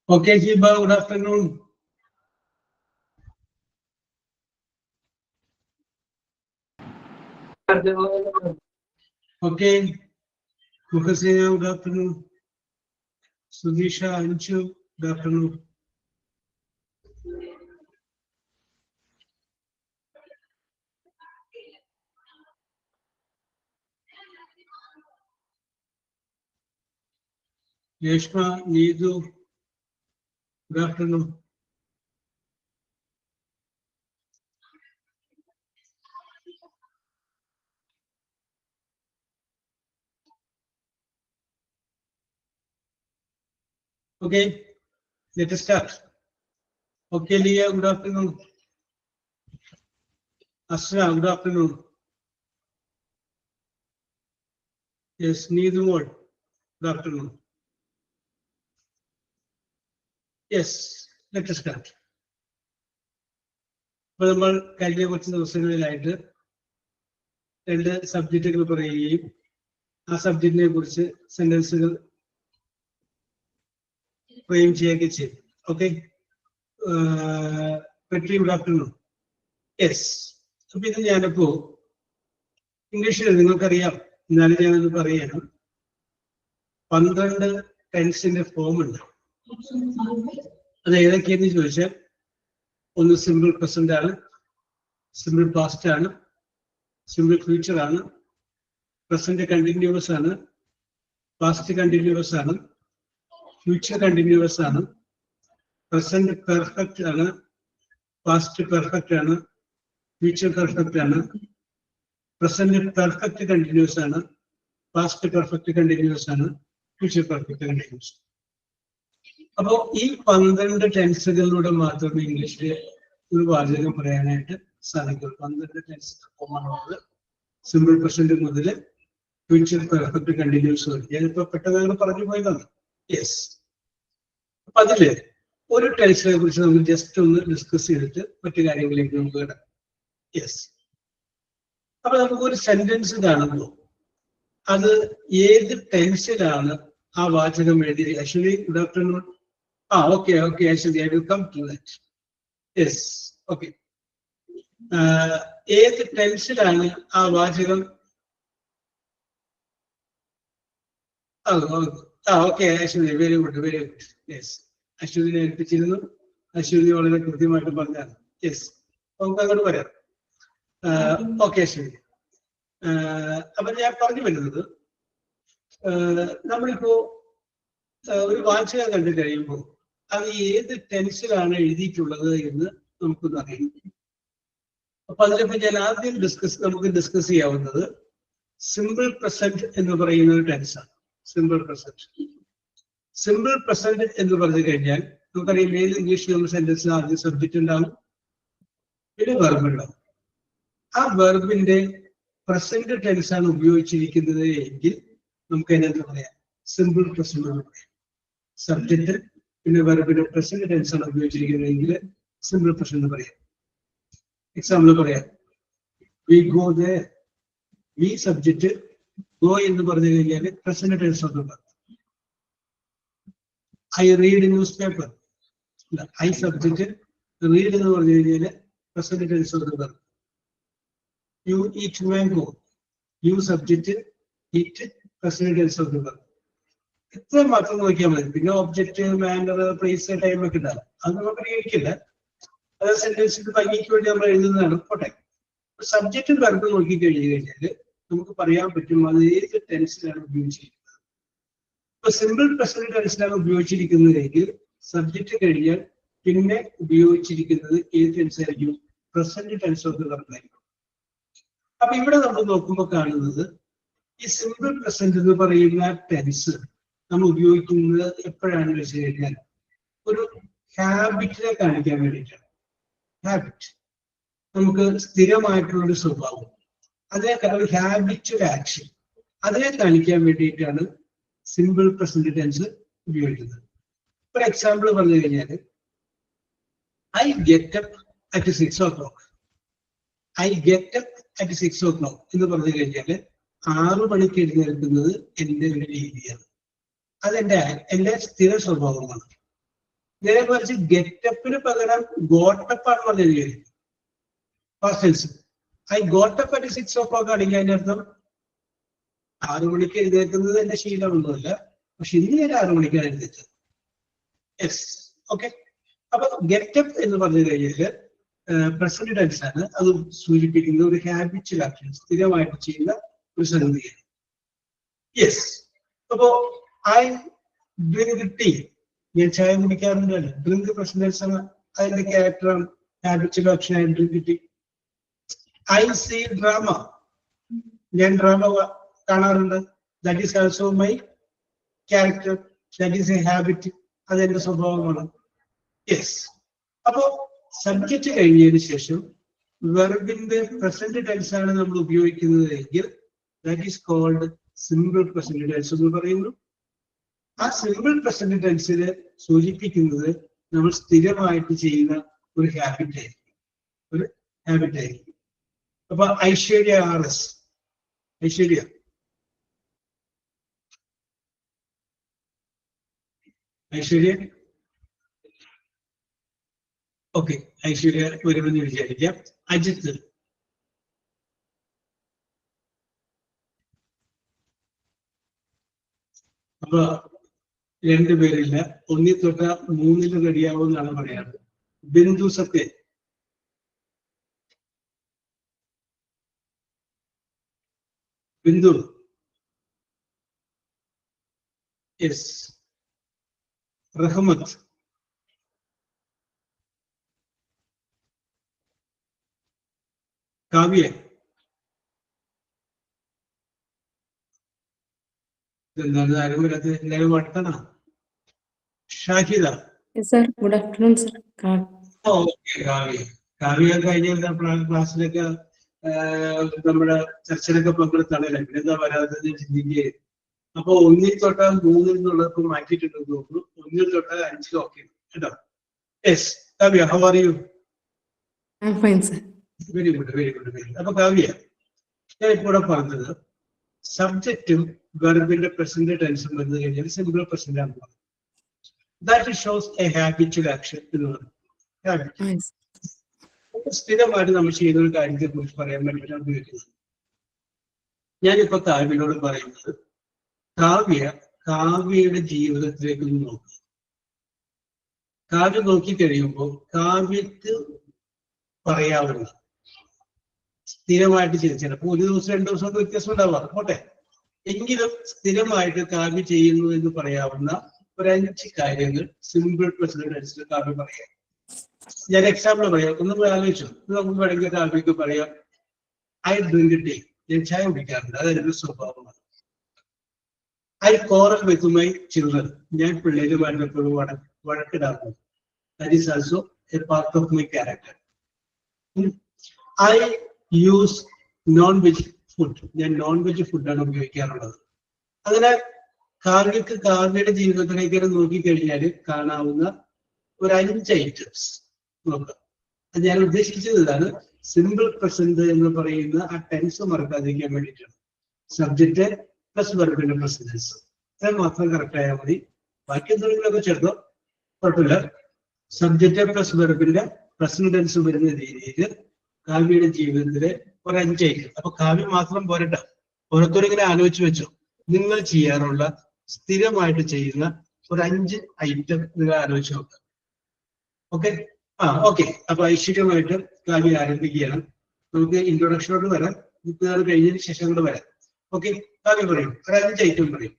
Okay, Jiba, good afternoon. Okay, Mukasina, good afternoon. Sudisha, Anchu, good afternoon. Yeshma, Needu, good afternoon. Okay, let us start. Okay, Leah, good afternoon. Asra, good afternoon. Yes, Needu, good afternoon. Yes, let us start. But നമ്മൾ കഴിഞ്ഞ കുറച്ച് ദിവസങ്ങളിലായിട്ട് രണ്ട് സബ്ജക്റ്റുകൾ പറയുകയും ആ സബ്ജക്റ്റിനെ കുറിച്ച് സെന്റൻസുകൾ frame ചെയ്യുകയൊക്കെ ചെയ്യും. Okay, good afternoon. Yes, അപ്പൊ ഇത് ഞാനിപ്പോ ഇംഗ്ലീഷിൽ നിങ്ങൾക്കറിയാം, എന്നാലും ഞാനത് പറയാണ്. 12 ടെൻസിന്റെ ഫോം ഉണ്ട്. അത് ഏതൊക്കെയെന്ന് ചോദിച്ചാൽ, ഒന്ന് സിമ്പിൾ പ്രസന്റ് ആണ്, സിമ്പിൾ പാസ്റ്റ് ആണ്, സിമ്പിൾ ഫ്യൂച്ചർ ആണ്, പ്രസന്റ് കണ്ടിന്യൂസ് ആണ്, പാസ്റ്റ് കണ്ടിന്യൂസ് ആണ്, ഫ്യൂച്ചർ കണ്ടിന്യൂസ് ആണ്, പ്രസന്റ് പെർഫെക്റ്റ് ആണ്, പാസ്റ്റ് പെർഫെക്റ്റ് ആണ്, ഫ്യൂച്ചർ പെർഫെക്റ്റ് ആണ്, പ്രസന്റ് പെർഫെക്റ്റ് കണ്ടിന്യൂസ് ആണ്, പാസ്റ്റ് പെർഫെക്റ്റ് കണ്ടിന്യൂസ് ആണ്, ഫ്യൂച്ചർ പെർഫെക്റ്റ് കണ്ടിന്യൂസ്. അപ്പോ ഈ 12 ടെൻസുകളിലൂടെ മാത്രമേ ഇംഗ്ലീഷില് ഒരു വാചകം പറയാനായിട്ട് സാധിക്കുള്ളൂ. 12 ടെൻസ് ഫോമാണുള്ളത്. സിമ്പിൾ പ്രസന്റ് മുതൽ ഫ്യൂച്ചർ പെർഫെക്റ്റ് കണ്ടിന്യൂസ് വരെ. ഞാനിപ്പോ പെട്ടെന്ന് പറഞ്ഞു പോയതാണ്. യെസ്, അപ്പൊ അതില് ഒരു ടെൻസിനെ കുറിച്ച് നമുക്ക് ജസ്റ്റ് ഒന്ന് ഡിസ്കസ് ചെയ്തിട്ട് മറ്റു കാര്യങ്ങളിലേക്ക് നമുക്ക് കിടക്കാം. യെസ്, അപ്പൊ നമുക്ക് ഒരു സെന്റൻസ് കാണുമ്പോൾ അത് ഏത് ടെൻസിലാണ് ആ വാചകം എഴുതി. Actually good afternoon. Okay okay, actually I will come to that. Yes, okay. ഏത് ടെൻസിലാണ് ആ വാചകം? Okay, actually very good, very good. Yes, അശ്വതിനെ ഏൽപ്പിച്ചിരുന്നു. അശ്വതി വളരെ കൃത്യമായിട്ട് പറഞ്ഞാണ്. യെസ്, നമുക്ക് അങ്ങോട്ട് പറയാം. ഓക്കെ അശ്വതി, അപ്പൊ ഞാൻ പറഞ്ഞു വരുന്നത്, നമ്മളിപ്പോ ഒരു വാചകം കണ്ടു കഴിയുമ്പോൾ അത് ഏത് ടെൻസിലാണ് എഴുതിയിട്ടുള്ളത് എന്ന് നമുക്കൊന്ന് അറിയാം. അപ്പൊ അതിലിപ്പോ ഞാൻ ആദ്യം നമുക്ക് ഡിസ്കസ് ചെയ്യാവുന്നത് സിമ്പിൾ പ്രസന്റ് എന്ന് പറയുന്ന ഒരു ടെൻസാണ്. Simple present. സിമ്പിൾ പ്രസന്റ് എന്ന് പറഞ്ഞു കഴിഞ്ഞാൽ നമുക്കറിയാം, ഏത് ഇംഗ്ലീഷ് നമ്മൾ സെന്റൻസിന് ആദ്യം സബ്ജക്റ്റ് ഉണ്ടാവും, പിന്നെ വെർബ് ഉണ്ടാവും. ആ വെർബിന്റെ പ്രസന്റ് ടെൻസ് ആണ് ഉപയോഗിച്ചിരിക്കുന്നത് എങ്കിൽ നമുക്ക് അതിനകത്ത് പറയാം സിമ്പിൾ പ്രസന്റ് എന്ന് പറയാം. സബ്ജക്റ്റ് പിന്നെ വെർബിന്റെ പ്രസന്റ് ടെൻസ് ആണ് ഉപയോഗിച്ചിരിക്കുന്നതെങ്കിൽ സിമ്പിൾ പ്രസന്റ് എന്ന് പറയാം. എക്സാമ്പിൾ പറയാം, we go there. We subject, go എന്ന് പറഞ്ഞു കഴിഞ്ഞാൽ പ്രസന്റ് ടെൻസ് ഒക്കെ പറയും. I read newspaper. I subject, read എന്ന് പറഞ്ഞു കഴിഞ്ഞാൽ പ്രസന്റ് ടെൻസ് ഒക്കെ പറയും. You eat mango. You subject, eat present tense ഒക്കെ പറയും. ഇത്ര മാത്രം നോക്കിയാൽ മതി. പിന്നെ ഒബ്ജക്റ്റ്, മാനർ, പ്ലേസ്, ടൈം ഒക്കെ ഉണ്ടാകും. അത് നമുക്ക് പരിഗണിക്കില്ല. അത് സെന്റൻസിന്റെ ഭംഗിക്ക് വേണ്ടി നമ്മൾ എഴുതുന്നതാണ്. പോട്ടെ, സബ്ജക്റ്റ് വെർബ് നോക്കി കഴിഞ്ഞു കഴിഞ്ഞാൽ നമുക്ക് പറയാൻ പറ്റും അത് ഏത് ടെൻസിലാണ് ഉപയോഗിച്ചിരിക്കുന്നത്. ഇപ്പൊ സിമ്പിൾ പ്രസന്റ് ടെൻസിലാണ് ഉപയോഗിച്ചിരിക്കുന്നതെങ്കിൽ സബ്ജക്റ്റ് കഴിഞ്ഞാൽ പിന്നെ ഉപയോഗിച്ചിരിക്കുന്നത് ഏത് ടെൻസ് ആയിരിക്കും? Present tense of the verb ആയിരിക്കും. അപ്പൊ ഇവിടെ നമ്മൾ നോക്കുമ്പോൾ കാണുന്നത് ഈ സിമ്പിൾ പ്രസന്റ് എന്ന് പറയുന്ന ടെൻസ് നമ്മൾ ഉപയോഗിക്കുന്നത് എപ്പോഴാണെന്ന് വെച്ച് കഴിഞ്ഞാൽ ഒരു ഹാബിറ്റിനെ കാണിക്കാൻ വേണ്ടിയിട്ടാണ്. ഹാബിറ്റ്, നമുക്ക് സ്ഥിരമായിട്ടുള്ളൊരു സ്വഭാവം, അതിനേക്കാൾ ഒരു ഹാബിറ്റുവൽ ആക്ഷൻ. അതിനെ കാണിക്കാൻ വേണ്ടിയിട്ടാണ് സിമ്പിൾ പ്രസന്റ് ടെൻസ് ഉപയോഗിക്കുന്നത്. ഫോർ എക്സാമ്പിൾ പറഞ്ഞു കഴിഞ്ഞാൽ I get up at 6 o'clock. I get up at 6 o'clock എന്ന് പറഞ്ഞു കഴിഞ്ഞാൽ 6 മണിക്ക് എഴുന്നേൽക്കുന്നത് എന്റെ ഒരു രീതിയാണ്. എന്റെ സ്ഥിര സ്വഭാവമാണ്. നേരെ മറിച്ച് ഗെറ്റപ്പിന് പകരം ഗോട്ടപ്പാണ് പറഞ്ഞത്. First I got up at 6 o'clock ആണെങ്കിൽ അതിന്റെ അർത്ഥം 6 മണിക്ക് എഴുന്നേൽക്കുന്നത് എന്റെ ശീലമൊന്നുമല്ല, പക്ഷെ ഇന്ന് ഞാൻ 6 മണിക്കാണ് എഴുന്നേറ്റത്. Yes, okay. അപ്പൊ ഗെറ്റപ്പ് എന്ന് പറഞ്ഞു കഴിഞ്ഞാൽ പ്രസന്റ് ടെൻസ് ആണ്. അത് സൂചിപ്പിക്കുന്ന ഒരു ഹാബിച്വൽ ആക്ഷൻ, സ്ഥിരമായിട്ട് ചെയ്യുന്ന ഒരു സംഗതിയാണ്. യെസ്. അപ്പോ ഐ ഡ്രിങ്ക് ടീ, ഞാൻ ചായ കുടിക്കാറുണ്ടല്ലോ. ഡ്രിങ്ക് പ്രസന്റ് ടെൻസ് ആണ്, അതിന്റെ ക്യാരക്ടറാണ്. ഹാബിച്വൽ ആക്ഷൻ ആയി drink tea. I see drama, ഞാൻ ഡ്രാമ കാണാറുണ്ട്. That is also my character, that is a habit, അതെന്റെ സ്വഭാവമാണ്. യെസ്. അപ്പോ സബ്ജക്റ്റ് കഴിഞ്ഞതിന് ശേഷം വെർബിന്റെ പ്രസന്റ് ടെൻസ് ആണ് നമ്മൾ ഉപയോഗിക്കുന്നത് എങ്കിൽ that is called simple present tense എന്ന് പറയുന്നു. ആ സിമ്പിൾ പ്രസന്റ് ടെൻസിന് സൂചിപ്പിക്കുന്നത് നമ്മൾ സ്ഥിരമായിട്ട് ചെയ്യുന്ന ഒരു ഹാബിറ്റ് ആയിരിക്കും. അപ്പൊ ഐശ്വര്യ RS, ഐശ്വര്യ ഓക്കെ, ഐശ്വര്യ വരുമെന്ന് വിചാരിക്കാം. അജിത്ത്, അപ്പൊ 2 പേരില്ല. 1 തൊട്ട് 3 റെഡിയാവുമെന്നാണ് പറയാറ്. ബിന്ദു സത്യ, ബിന്ദു. യെസ്. റഹ്മത്ത്, കാവ്യ, എന്താണ് ആരും വരാത്തത്? എല്ലാവരും അടുത്താണ്. Shahida. Good afternoon sir. Kavya കഴിഞ്ഞ ക്ലാസ്സിലൊക്കെ നമ്മുടെ ചർച്ചയിലൊക്കെ പങ്കെടുത്താണല്ലേ, പിന്നെന്താ വരാത്തത് ചിന്തിക്കുകയെ. അപ്പൊ 1 തൊട്ട് 3 എന്നുള്ളതൊക്കെ മാറ്റിയിട്ടുണ്ടെന്ന് തോന്നുന്നു. 1 തൊട്ട് 5 ഓക്കെ കേട്ടോ. Yes Kavya, how are you? Very good. അപ്പൊ കാവ്യ, ഞാൻ ഇപ്പോൾ പറഞ്ഞത് സബ്ജക്റ്റും വെർബിന്റെ പ്രസന്റ് ടെൻസും വന്നു കഴിഞ്ഞാൽ സിമ്പിൾ പ്രസന്റ് ആണ്. That shows A habitual action എന്ന് പറയുന്നത്. സ്ഥിരമായിട്ട് നമ്മൾ ചെയ്യുന്ന ഒരു കാര്യത്തെ കുറിച്ച് പറയാൻ വേണ്ടിയിട്ടാണ് ഉപയോഗിക്കുന്നത്. ഞാനിപ്പോ കാവ്യയോട് പറയുന്നത്, കാവ്യയുടെ ജീവിതത്തിലേക്ക് ഒന്ന് നോക്കുക. കാവ്യ നോക്കിക്കഴിയുമ്പോൾ കാവ്യക്ക് പറയാവുന്ന സ്ഥിരമായിട്ട് ചെയ്ത്, ചിലപ്പോൾ 1 ദിവസം 2 ദിവസമൊക്കെ വ്യത്യാസം ഉണ്ടാവാം, പോട്ടെ. എങ്കിലും സ്ഥിരമായിട്ട് കാവ്യ ചെയ്യുന്നു എന്ന് പറയാവുന്ന ഒരു 5 കാര്യങ്ങൾ സിമ്പിൾ പ്രസന്റ് ടെൻസിൽ കാവ്യ പറയാം. ഞാൻ എക്സാമ്പിൾ പറയാം, ഒന്ന് ആലോചിച്ചു. നമുക്ക് വേണമെങ്കിൽ കാവ്യക്ക് പറയാം, ഐ ഡ്രിങ്ക് ടീ, ഞാൻ ചായ കുടിക്കാറുണ്ട്, അതെന്റെ സ്വഭാവമാണ്. I quarrel with my children, ഞാൻ പിള്ളേരുമായിട്ട് എപ്പോഴും വഴക്കിടാറുണ്ട്. That is also a part of my character. I use non veg food, ഞാൻ നോൺ വെജ് ഫുഡാണ് ഉപയോഗിക്കാറുള്ളത്. അങ്ങനെ കാവ്യക്ക് കാവ്യയുടെ ജീവിതത്തിലേക്ക് നോക്കിക്കഴിഞ്ഞാൽ കാണാവുന്ന ഒരു 5 ഐറ്റംസ് നോക്കാം. ഞാൻ ഉദ്ദേശിച്ചത് ഇതാണ്, സിമ്പിൾ പ്രസന്റ് എന്ന് പറയുന്ന ആ ടെൻസ് മറക്കാതിരിക്കാൻ വേണ്ടിയിട്ടാണ്. സബ്ജക്റ്റ് പ്ലസ് വെർബിന്റെ പ്രസന്റ് ടെൻസ്, അത് മാത്രം കറക്റ്റ് ആയാൽ മതി. ബാക്കി എന്തെങ്കിലുമൊക്കെ ചേർത്തോ, കുഴപ്പമില്ല. സബ്ജക്റ്റ് പ്ലസ് വെർബിന്റെ പ്രസന്റ് ടെൻസ് വരുന്ന രീതിയിൽ കാവ്യയുടെ ജീവിതത്തിലെ ഒരു 5 ഐറ്റം. അപ്പൊ കാവ്യ മാത്രം പോരട്ടെ, ഓരോരുത്തരും ഇങ്ങനെ ആലോചിച്ച് വെച്ചോ. നിങ്ങൾ ചെയ്യാറുള്ള സ്ഥിരമായിട്ട് ചെയ്യുന്ന ഒരു 5 ഐറ്റം നിങ്ങൾ ആലോചിച്ച് നോക്കുക. Okay, okay. അപ്പൊ ഐശ്വര്യമായിട്ട് കാവ്യ ആരംഭിക്കുകയാണ്. നമുക്ക് ഇൻട്രൊഡക്ഷനോട് വരാം, ഇത് കഴിഞ്ഞതിന് ശേഷം കൂടെ വരാം. ഓക്കെ, കാവ്യ പറയും, ഒരു 5 ഐറ്റം പറയും.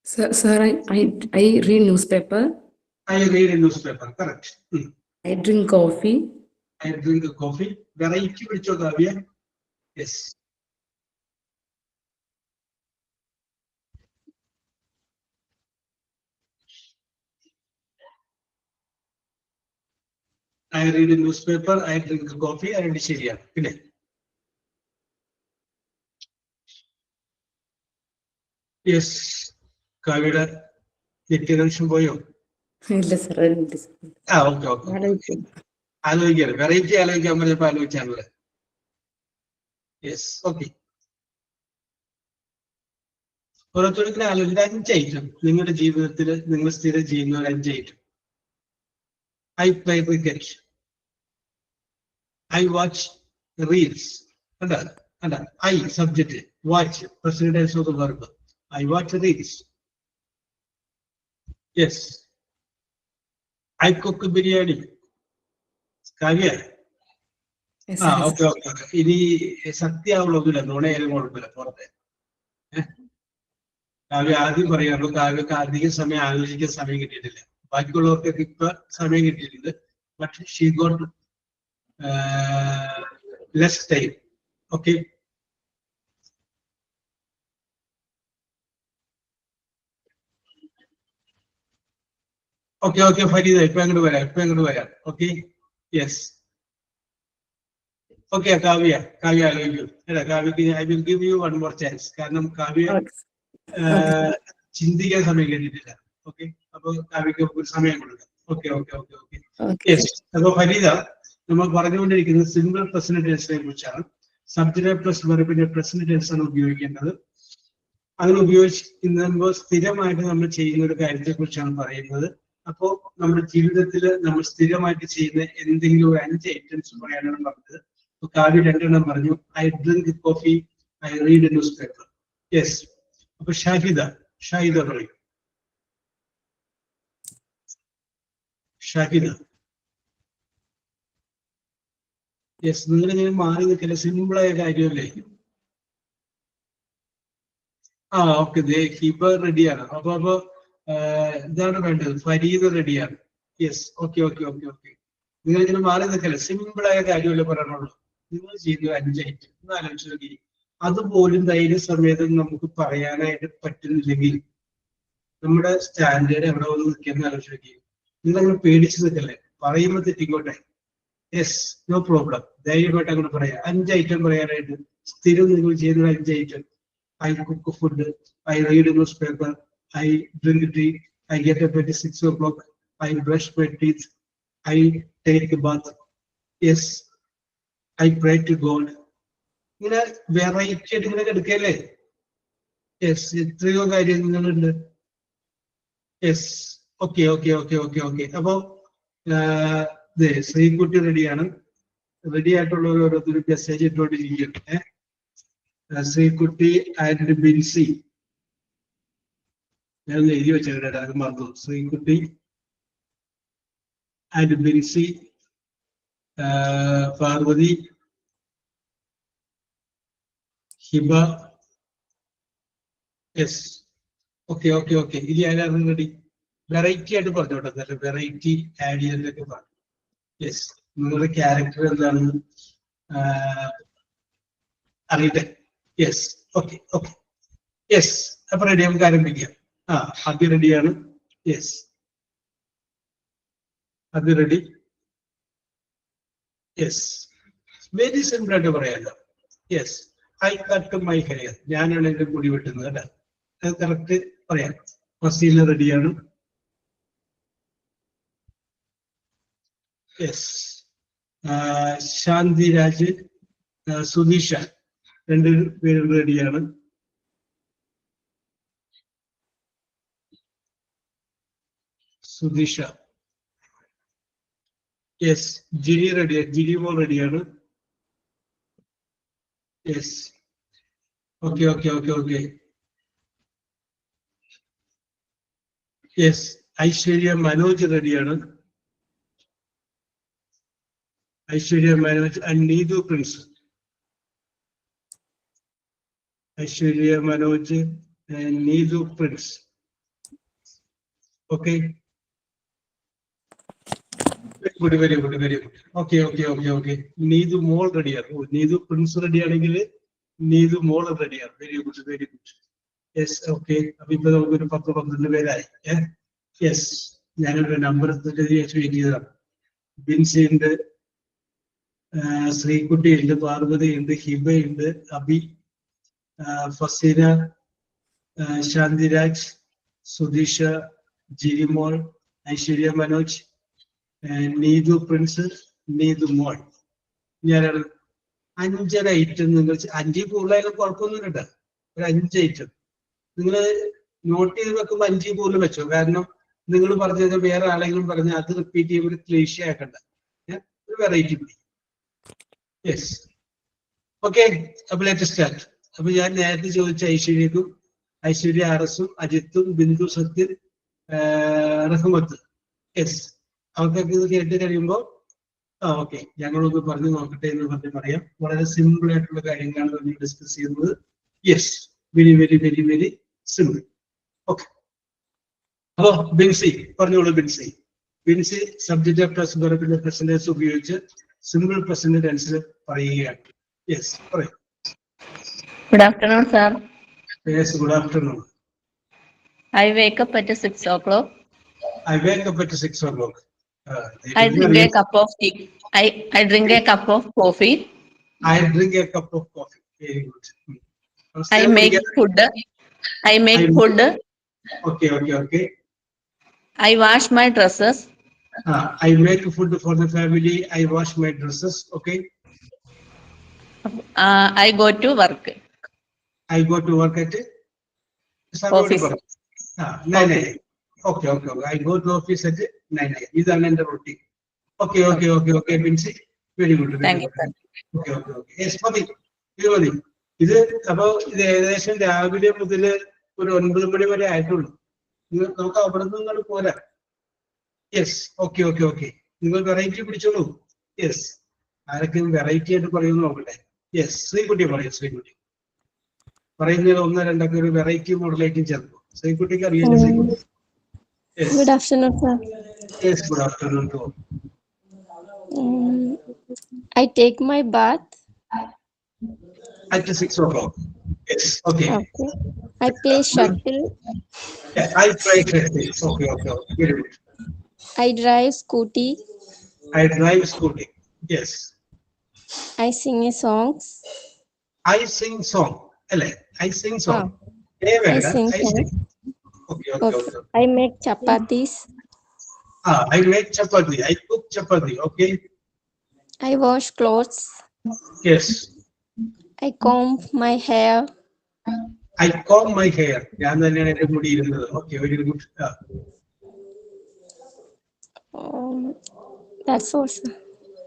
Sir, I read newspaper. I read a newspaper, correct. I drink coffee. I drink coffee. Variety വിളിച്ചോ Kavya. Yes. I read a newspaper, I drink coffee, and ശരിയാണ്. പിന്നെ യെസ്, കാവ്യയുടെ നെറ്റ് കണക്ഷൻ പോയോ? ഇല്ല സർ. Okay okay. ആലോചിക്കാറ് variety ആലോചിക്കാൻ പറഞ്ഞപ്പോ ആലോചിച്ചാണല്ലേ. Yes, okay. ഓരോരുത്തർക്കും ആലോചിച്ച 5 ഐറ്റം നിങ്ങളുടെ ജീവിതത്തിൽ നിങ്ങൾ സ്ഥിരം ചെയ്യുന്ന ഒരു 5 item. I play cricket, I watch reels. കണ്ട I subject, watch present tense of the verb. I watch reels. Yes, I cook biryani. Kavya okay okay okay. ഇനി സത്യമാവുള്ളൊന്നുമില്ല, നുണയാലും കുഴപ്പമില്ല. പുറത്തെ കാവ്യ ആദ്യം പറയാറുള്ളൂ, കാവ്യക്ക് അധികം സമയം ആലോചിക്കാൻ സമയം കിട്ടിയിട്ടില്ല. ബാക്കിയുള്ളവർക്കൊക്കെ ഇപ്പൊ സമയം കിട്ടിയിട്ടുണ്ട്. But she got less time. Okay, okay okay. Fareeda ഇപ്പൊ അങ്ങോട്ട് വരാം. Okay, yes. ഓക്കെ, കാവ്യ ആലോചിക്കും. അല്ല, കാവ്യക്ക് I will give you 1 more chance. കാരണം കാവ്യ ചിന്തിക്കാൻ സമയം കിട്ടിയിട്ടില്ല. ഓക്കെ, അപ്പൊ കാവ്യക്ക് ഒരു സമയം കൊടുക്കാം. Okay okay okay okay. Yes. അപ്പൊ ഫരീദ, നമ്മൾ പറഞ്ഞുകൊണ്ടിരിക്കുന്നത് സിമ്പിൾ പ്രസന്റ് ടെൻസിനെ കുറിച്ചാണ്. സബ്ജക്റ്റ് പ്ലസ് വെർബിന്റെ പ്രസന്റ് ടെൻസ് ആണ് ഉപയോഗിക്കേണ്ടത്. അങ്ങനെ ഉപയോഗിക്കുമ്പോൾ സ്ഥിരമായിട്ട് നമ്മൾ ചെയ്യുന്ന ഒരു കാര്യത്തെ കുറിച്ചാണ് പറയുന്നത്. അപ്പോ നമ്മുടെ ജീവിതത്തിൽ നമ്മൾ സ്ഥിരമായിട്ട് ചെയ്യുന്ന എന്തെങ്കിലും ഒരു 5 ഐറ്റംസ് പറയാനാണ് പറഞ്ഞത്. കാവ്യ 2 എണ്ണം പറഞ്ഞു. I drink coffee, I read news paper. Yes. അപ്പൊ ഷാഹിദ പറയും. ഷാഹിദ യെസ്. നിങ്ങളിങ്ങനെ മാറി നിൽക്കില്ല, സിമ്പിളായ കാര്യമല്ലേ? ഓക്കെ. ഹിബ റെഡിയാണ്. അപ്പൊ ഇതാണ് വേണ്ടത്. ഫരീദ് റെഡിയാണ്. Yes, okay okay okay okay. നിങ്ങൾ ഇങ്ങനെ മാറി നിൽക്കല്ലേ, സിമ്പിളായ കാര്യമല്ലേ പറയാനുള്ളൂ. നിങ്ങൾ ചെയ്ത 5 ഐറ്റം ഒന്ന് ആലോചിച്ച് നോക്കി. അതുപോലും ധൈര്യസമേതം നമുക്ക് പറയാനായിട്ട് പറ്റുന്നില്ലെങ്കിൽ നമ്മുടെ സ്റ്റാൻഡേർഡ് എവിടെ വന്ന് നിൽക്കുന്ന ആലോചിച്ച് നോക്കി. നിങ്ങൾ അങ്ങനെ പേടിച്ച് നിൽക്കല്ലേ, പറയുമ്പോൾ തെറ്റിക്കോട്ടെ. Yes, no problem. ധൈര്യമായിട്ട് അങ്ങനെ പറയാം. 5 ഐറ്റം പറയാനായിട്ട് സ്ഥിരം നിങ്ങൾ ചെയ്യുന്ന 5 item. I cook food, I read a newspaper, I drink tea, I get up at 6 o'clock, I brush my teeth, I take a bath. Yes, I pray to God. ഇങ്ങനെ variety ആയിട്ട് ഇങ്ങനെ എടുക്കല്ലേ. Yes, എത്രയോ കാര്യങ്ങളുണ്ട്. Yes, okay okay okay okay okay. അപ്പൊ ശ്രീകുട്ടി റെഡിയാണ്. Ready ആയിട്ടുള്ളവർ ഓരോരുത്തർ മെസ്സേജ് ഇട്ടുകൊണ്ടിരിക്കുകയാണ്. ശ്രീകുട്ടി ആൻഡ് ബിൻസി, ഞാൻ എഴുതി വെച്ചേക്കട്ടെ, അത് മറന്നു. Srikutty and Binsy, Parvathi, Hiba. Yes, okay okay okay. ഇനി ആരാണ് റെഡി? വെറൈറ്റി ആയിട്ട് പറഞ്ഞോട്ടെ, നല്ല വെറൈറ്റി ആഡ് ചെയ്തിട്ടൊക്കെ പറഞ്ഞു. യെസ്, നിങ്ങളുടെ ക്യാരക്ടർ എന്താണെന്ന് അറിയട്ടെ. Yes, okay okay. യെസ്, അപ്പൊ റെഡി, നമുക്ക് ആരംഭിക്കാം. അത് റെഡിയാണ്. യെസ്, അത് റെഡി. യെസ്, വെരി സിമ്പിൾ ആയിട്ട് പറയാമല്ലോ. Yes, I cut my hair. ഞാനാണ് എന്റെ മുടി വെട്ടുന്നത് അല്ലെ, അത് കറക്റ്റ് പറയാം. ഫസീല റെഡിയാണ്. യെസ്, ശാന്തി രാജ്, സുധീഷ, 2 പേരും റെഡിയാണ്. സുധീഷ. യെസ്, ജിനി റെഡിയാണ്. ജിനി മോൾ റെഡിയാണ്. Yes, okay okay okay okay. Yes, Aishwarya Manoj റെഡിയാണ്. Aishwarya Manoj and Neethu Prince. Aishwarya Manoj and Neethu Prince. Okay, very very good very good. Okay okay okay okay. Neethu മോൾ റെഡിയാണ്. നീതു പ്രിൻസ് റെഡിയാണെങ്കിൽ നീതു മോൾ റെഡിയാണ്. Very good very good. Yes, okay. അപ്പൊ ഇപ്പൊ നമുക്കൊരു 10-12 പേരായി. യെസ്, ഞാനൊരു നമ്പർ വെയിറ്റ് ചെയ്തതാണ്. ബിൻസി ഉണ്ട്, ശ്രീകുട്ടി ഉണ്ട്, പാർവതി ഉണ്ട്, ഹിബ ഉണ്ട്, അബി, ഫസീന, ശാന്തിരാജ്, സുധീഷ, ജിരിമോൾ, ഐശ്വര്യ മനോജ്, നീതു പ്രിൻസ്, നീതു മോൾ. ഞാനാണ് 5 ഐറ്റം നിങ്ങൾ 5 കൂടുതലായാലും കുഴപ്പമൊന്നുമില്ല കേട്ടോ. ഒരു 5 ഐറ്റം നിങ്ങൾ നോട്ട് ചെയ്ത് വെക്കുമ്പോൾ 5 കൂടുതൽ വെച്ചോ. കാരണം നിങ്ങൾ പറഞ്ഞത് വേറെ ആരെങ്കിലും പറഞ്ഞ് അത് റിപ്പീറ്റ് ചെയ്യുമ്പോൾ ക്ലീഷ ആക്കണ്ട. ഒരു വെറൈറ്റി പിടി. Yes, okay. അപ്പൊ ലെറ്റ് സ്റ്റാർട്ട്. അപ്പൊ ഞാൻ നേരത്തെ ചോദിച്ച ഐശ്വര്യക്കും, ഐശ്വര്യ ആർഎസും, അജിത്തും, ബിന്ദു സത്യൻ, റഹ്മത്ത്. യെസ്, അവർക്കൊക്കെ ഇത് കേട്ട് കഴിയുമ്പോൾ ഓക്കെ ഞങ്ങളൊന്ന് പറഞ്ഞു നോക്കട്ടെ എന്ന് പറഞ്ഞ് പറയാം. വളരെ സിമ്പിൾ ആയിട്ടുള്ള കാര്യങ്ങളാണ് നമ്മൾ ഡിസ്കസ് ചെയ്യുന്നത്. Yes, very very very very simple. Okay, അപ്പോ ബിൻസി പറഞ്ഞോളൂ. ബിൻസി സബ്ജക്ട് ഓഫ് പ്രസന്റ് വെർബിന്റെ പ്രസന്റേഴ്സ് ഉപയോഗിച്ച് സിമ്പിൾ പ്രസന്റ് ടെൻസിൽ പറയുകയാണ്. യെസ്, പറയൂ. Good afternoon, sir. Yes, good afternoon. I wake up at 6 o'clock. I wake up at 6 o'clock. I drink a cup of tea. I drink a cup of coffee. I drink a cup of coffee. Very good. I make food. Food. Okay. I wash my dresses. I make food for the family. I wash my dresses. Okay. I go to work. I go to work at Office. 9 a.m. Okay. I go to office at 9 a.m. ഇതാണ് എന്റെ routine. Okay, Binsy. Very good. Thank you, sir. Okay. Yes, മതി. ഇത് അപ്പൊ ഇത് ഏകദേശം രാവിലെ മുതൽ ഒരു 9 മണി വരെ ആയിട്ടുള്ളൂ. നമുക്ക് അവിടെ നിന്ന് നിങ്ങൾ പോരാ. Yes, okay. നിങ്ങൾ വെറൈറ്റി പിടിച്ചോളൂ. യെസ്, ആരൊക്കെയും വെറൈറ്റി ആയിട്ട് പറയുമെന്ന് നോക്കട്ടെ. യെസ്, ശ്രീകുട്ടി പറയും. ശ്രീകുട്ടി പറയുന്നതിൽ 1-2 ഒരു വെറൈറ്റി മോഡലായിട്ടും ചേർക്കും. ശ്രീകുട്ടിക്ക് അറിയാം. Sreekutty. Good afternoon, sir. Yes, good afternoon to all. I take my bath. At 6 o'clock. Yes, okay. I play shuttle. Yeah, I play shuttle. Okay. Very good. I drive scooty. I drive scooty. Yes. I sing songs. I sing song. I sing song. I sing song. Okay. I make chapatis. I make chapati. I cook chapati. Okay. I wash clothes. Yes. I comb my hair. I comb my hair. ഞാൻ തന്നെയാണ് എന്റെ മുടി ഇരുന്നത്. Okay, very good. That's all, sir.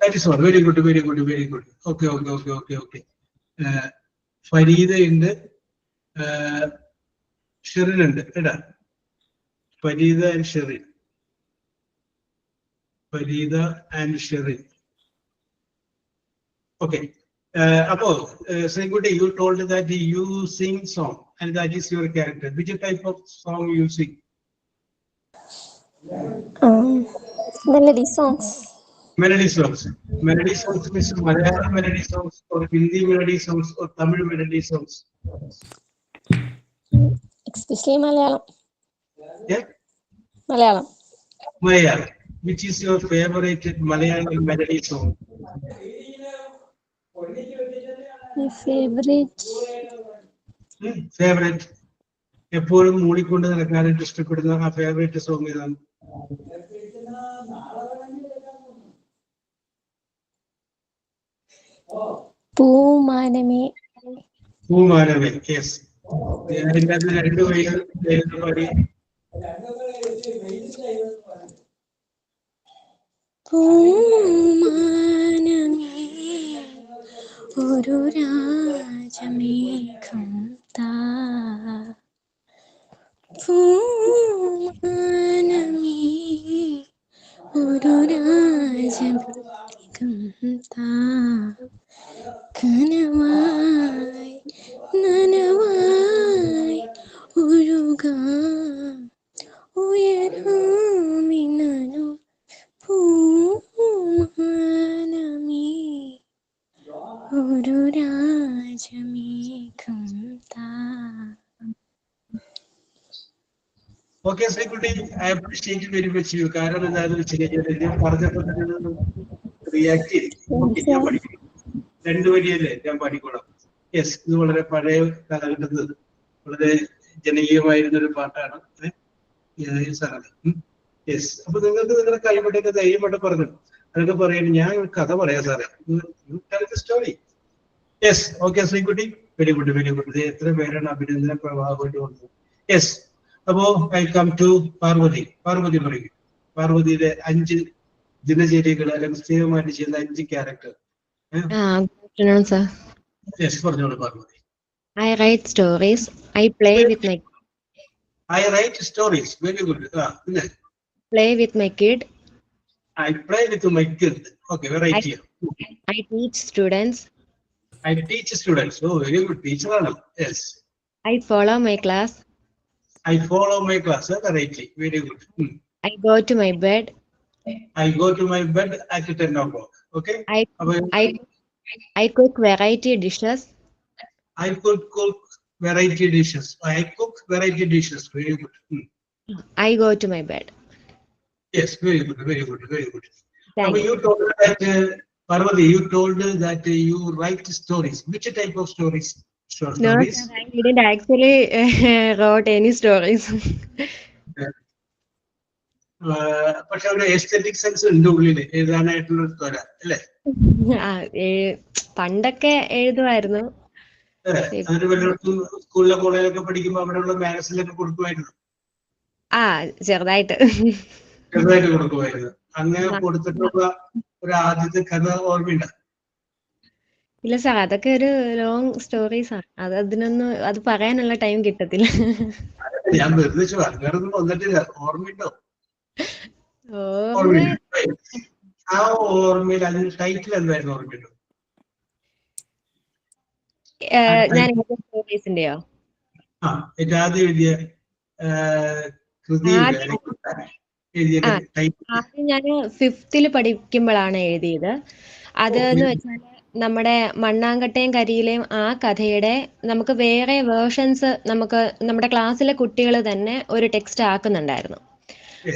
That is all. Very good. Okay. Farida ഉണ്ട്, ഷെറിൻ ഉണ്ട് കേട്ടാ. Fareeda and Sherin. Okay. Apo, Srikuti, you told that you sing song and that is your character. Which type of song you sing? Melody songs. Melody songs means Malayalam melody songs or Hindi melody songs or Tamil melody songs? Especially Malayalam. Yeah? Malayalam. Which is your favorite Malayalam melody song? My favorite. Favorite. എപ്പോഴും മൂളിക്കൊണ്ട് നടക്കാനായിട്ട് ഇഷ്ടപ്പെടുന്ന ആ favourite song ഏതാണ്? പൂമാനമേ. Yes. അതിന്റെ അത് 2 വരികൾ പാടി. പൂമാനമേ ഒരു രാജമേഘം താ. പൂമാനമേ ഒരു രാജമേഘം താ. കനവായി നനവായി ഒഴുകാം ഉയരാമിനു പൂമാനമേ ഒരു രാജമേഘം താ. Okay Sreekutty, I appreciate very much you. കാരണം എന്താണെന്ന് വെച്ച് കഴിഞ്ഞാൽ ഞാൻ പറഞ്ഞപ്പോൾ തന്നെ റിയാക്ട് ചെയ്തു. ഞാൻ പഠിക്കും 2 വരിയല്ലേ, ഞാൻ പഠിക്കണം. യെസ്, ഇത് വളരെ പഴയ കാലഘട്ടത്തിൽ വളരെ ജനകീയമായിരുന്ന ഒരു പാട്ടാണ്. യെസ്. അപ്പൊ നിങ്ങൾക്ക് നിങ്ങളുടെ കഴിവുണ്ടെങ്കിൽ ധൈര്യമായിട്ട് പറഞ്ഞു. അതൊക്കെ പറയുന്നത് ഞാൻ കഥ പറയാം സാറേ. Story. Yes. Okay Srikutty, very good very good. എത്ര പേരാണ് അഭിനന്ദന പ്രവാഹമായിട്ട് വന്നത്. യെസ്. അപ്പോ I come to Parvathi. Parvathi പറയും. പാർവതിയുടെ 5 ദിനചര്യകൾ അല്ലെങ്കിൽ സ്ഥിരമായിട്ട് ചെയ്യുന്ന 5 character. Good afternoon, sir. Yes, പറഞ്ഞോളൂ Parvathi. I write stories. I play with my I write stories. Very good. പിന്നെ play with my kid. I play with my kid. Okay, variety. I teach students. I teach students. Oh, very good. Teacher ആണ്. Yes. I follow my class. I follow my class. Variety. Very good. I go to my bed. I go to my bed at 10 o'clock. Okay. I cook variety dishes. I could cook variety dishes. I cook variety dishes. Very good. I go to my bed. Yes, very good, very good, very good. Thank you. You told that, Parvati, you told that you write stories. Which type of stories? Short No, stories? sir, I didn't actually wrote any stories. പക്ഷെ അവിടെ aesthetic sense ഉണ്ട് ഉള്ളില് എഴുതാനായിട്ടുള്ള ത്വര അല്ലേ? പണ്ടൊക്കെ എഴുതുമായിരുന്നു. അതിന് വല്ലയിടത്തും സ്കൂളിലെ കോളേജിലൊക്കെ പഠിക്കുമ്പോ അവിടെയുള്ള മാഗസിനിലൊക്കെ കൊടുക്കുമായിരുന്നു. ചെറുതായിട്ട് കൊടുക്കുമായിരുന്നു. അങ്ങനെ കൊടുത്തിട്ടുള്ള ഒരു ആദ്യത്തെ കഥ ഓർമ്മയുണ്ട്? ഇല്ല സാർ, അതൊക്കെ ഒരു ലോങ് സ്റ്റോറീസ് ആണ്. അത് പറയാനുള്ള ടൈം കിട്ടത്തില്ല. ഞാൻ വെറുതെ വേറൊന്നും വന്നിട്ടില്ല. ഓർമ്മയുണ്ടോ? ആ ഓർമ്മയിൽ അതിന് ടൈറ്റിൽ എന്തായിരുന്നു? ഓർമ്മയുണ്ടോ? ഞാൻ സ്റ്റോറീസിന്റെയോ? ആദ്യം എഴുതിയ കൃതി ആദ്യം ഞാൻ 5th പഠിക്കുമ്പോഴാണ് എഴുതിയത്. അതെന്ന് വെച്ചാൽ നമ്മുടെ മണ്ണാങ്കട്ടയും കരിയിലെയും ആ കഥയുടെ നമുക്ക് വേറെ വേർഷൻസ് നമുക്ക് നമ്മുടെ ക്ലാസ്സിലെ കുട്ടികൾ തന്നെ ഒരു ടെക്സ്റ്റ് ആക്കുന്നുണ്ടായിരുന്നു.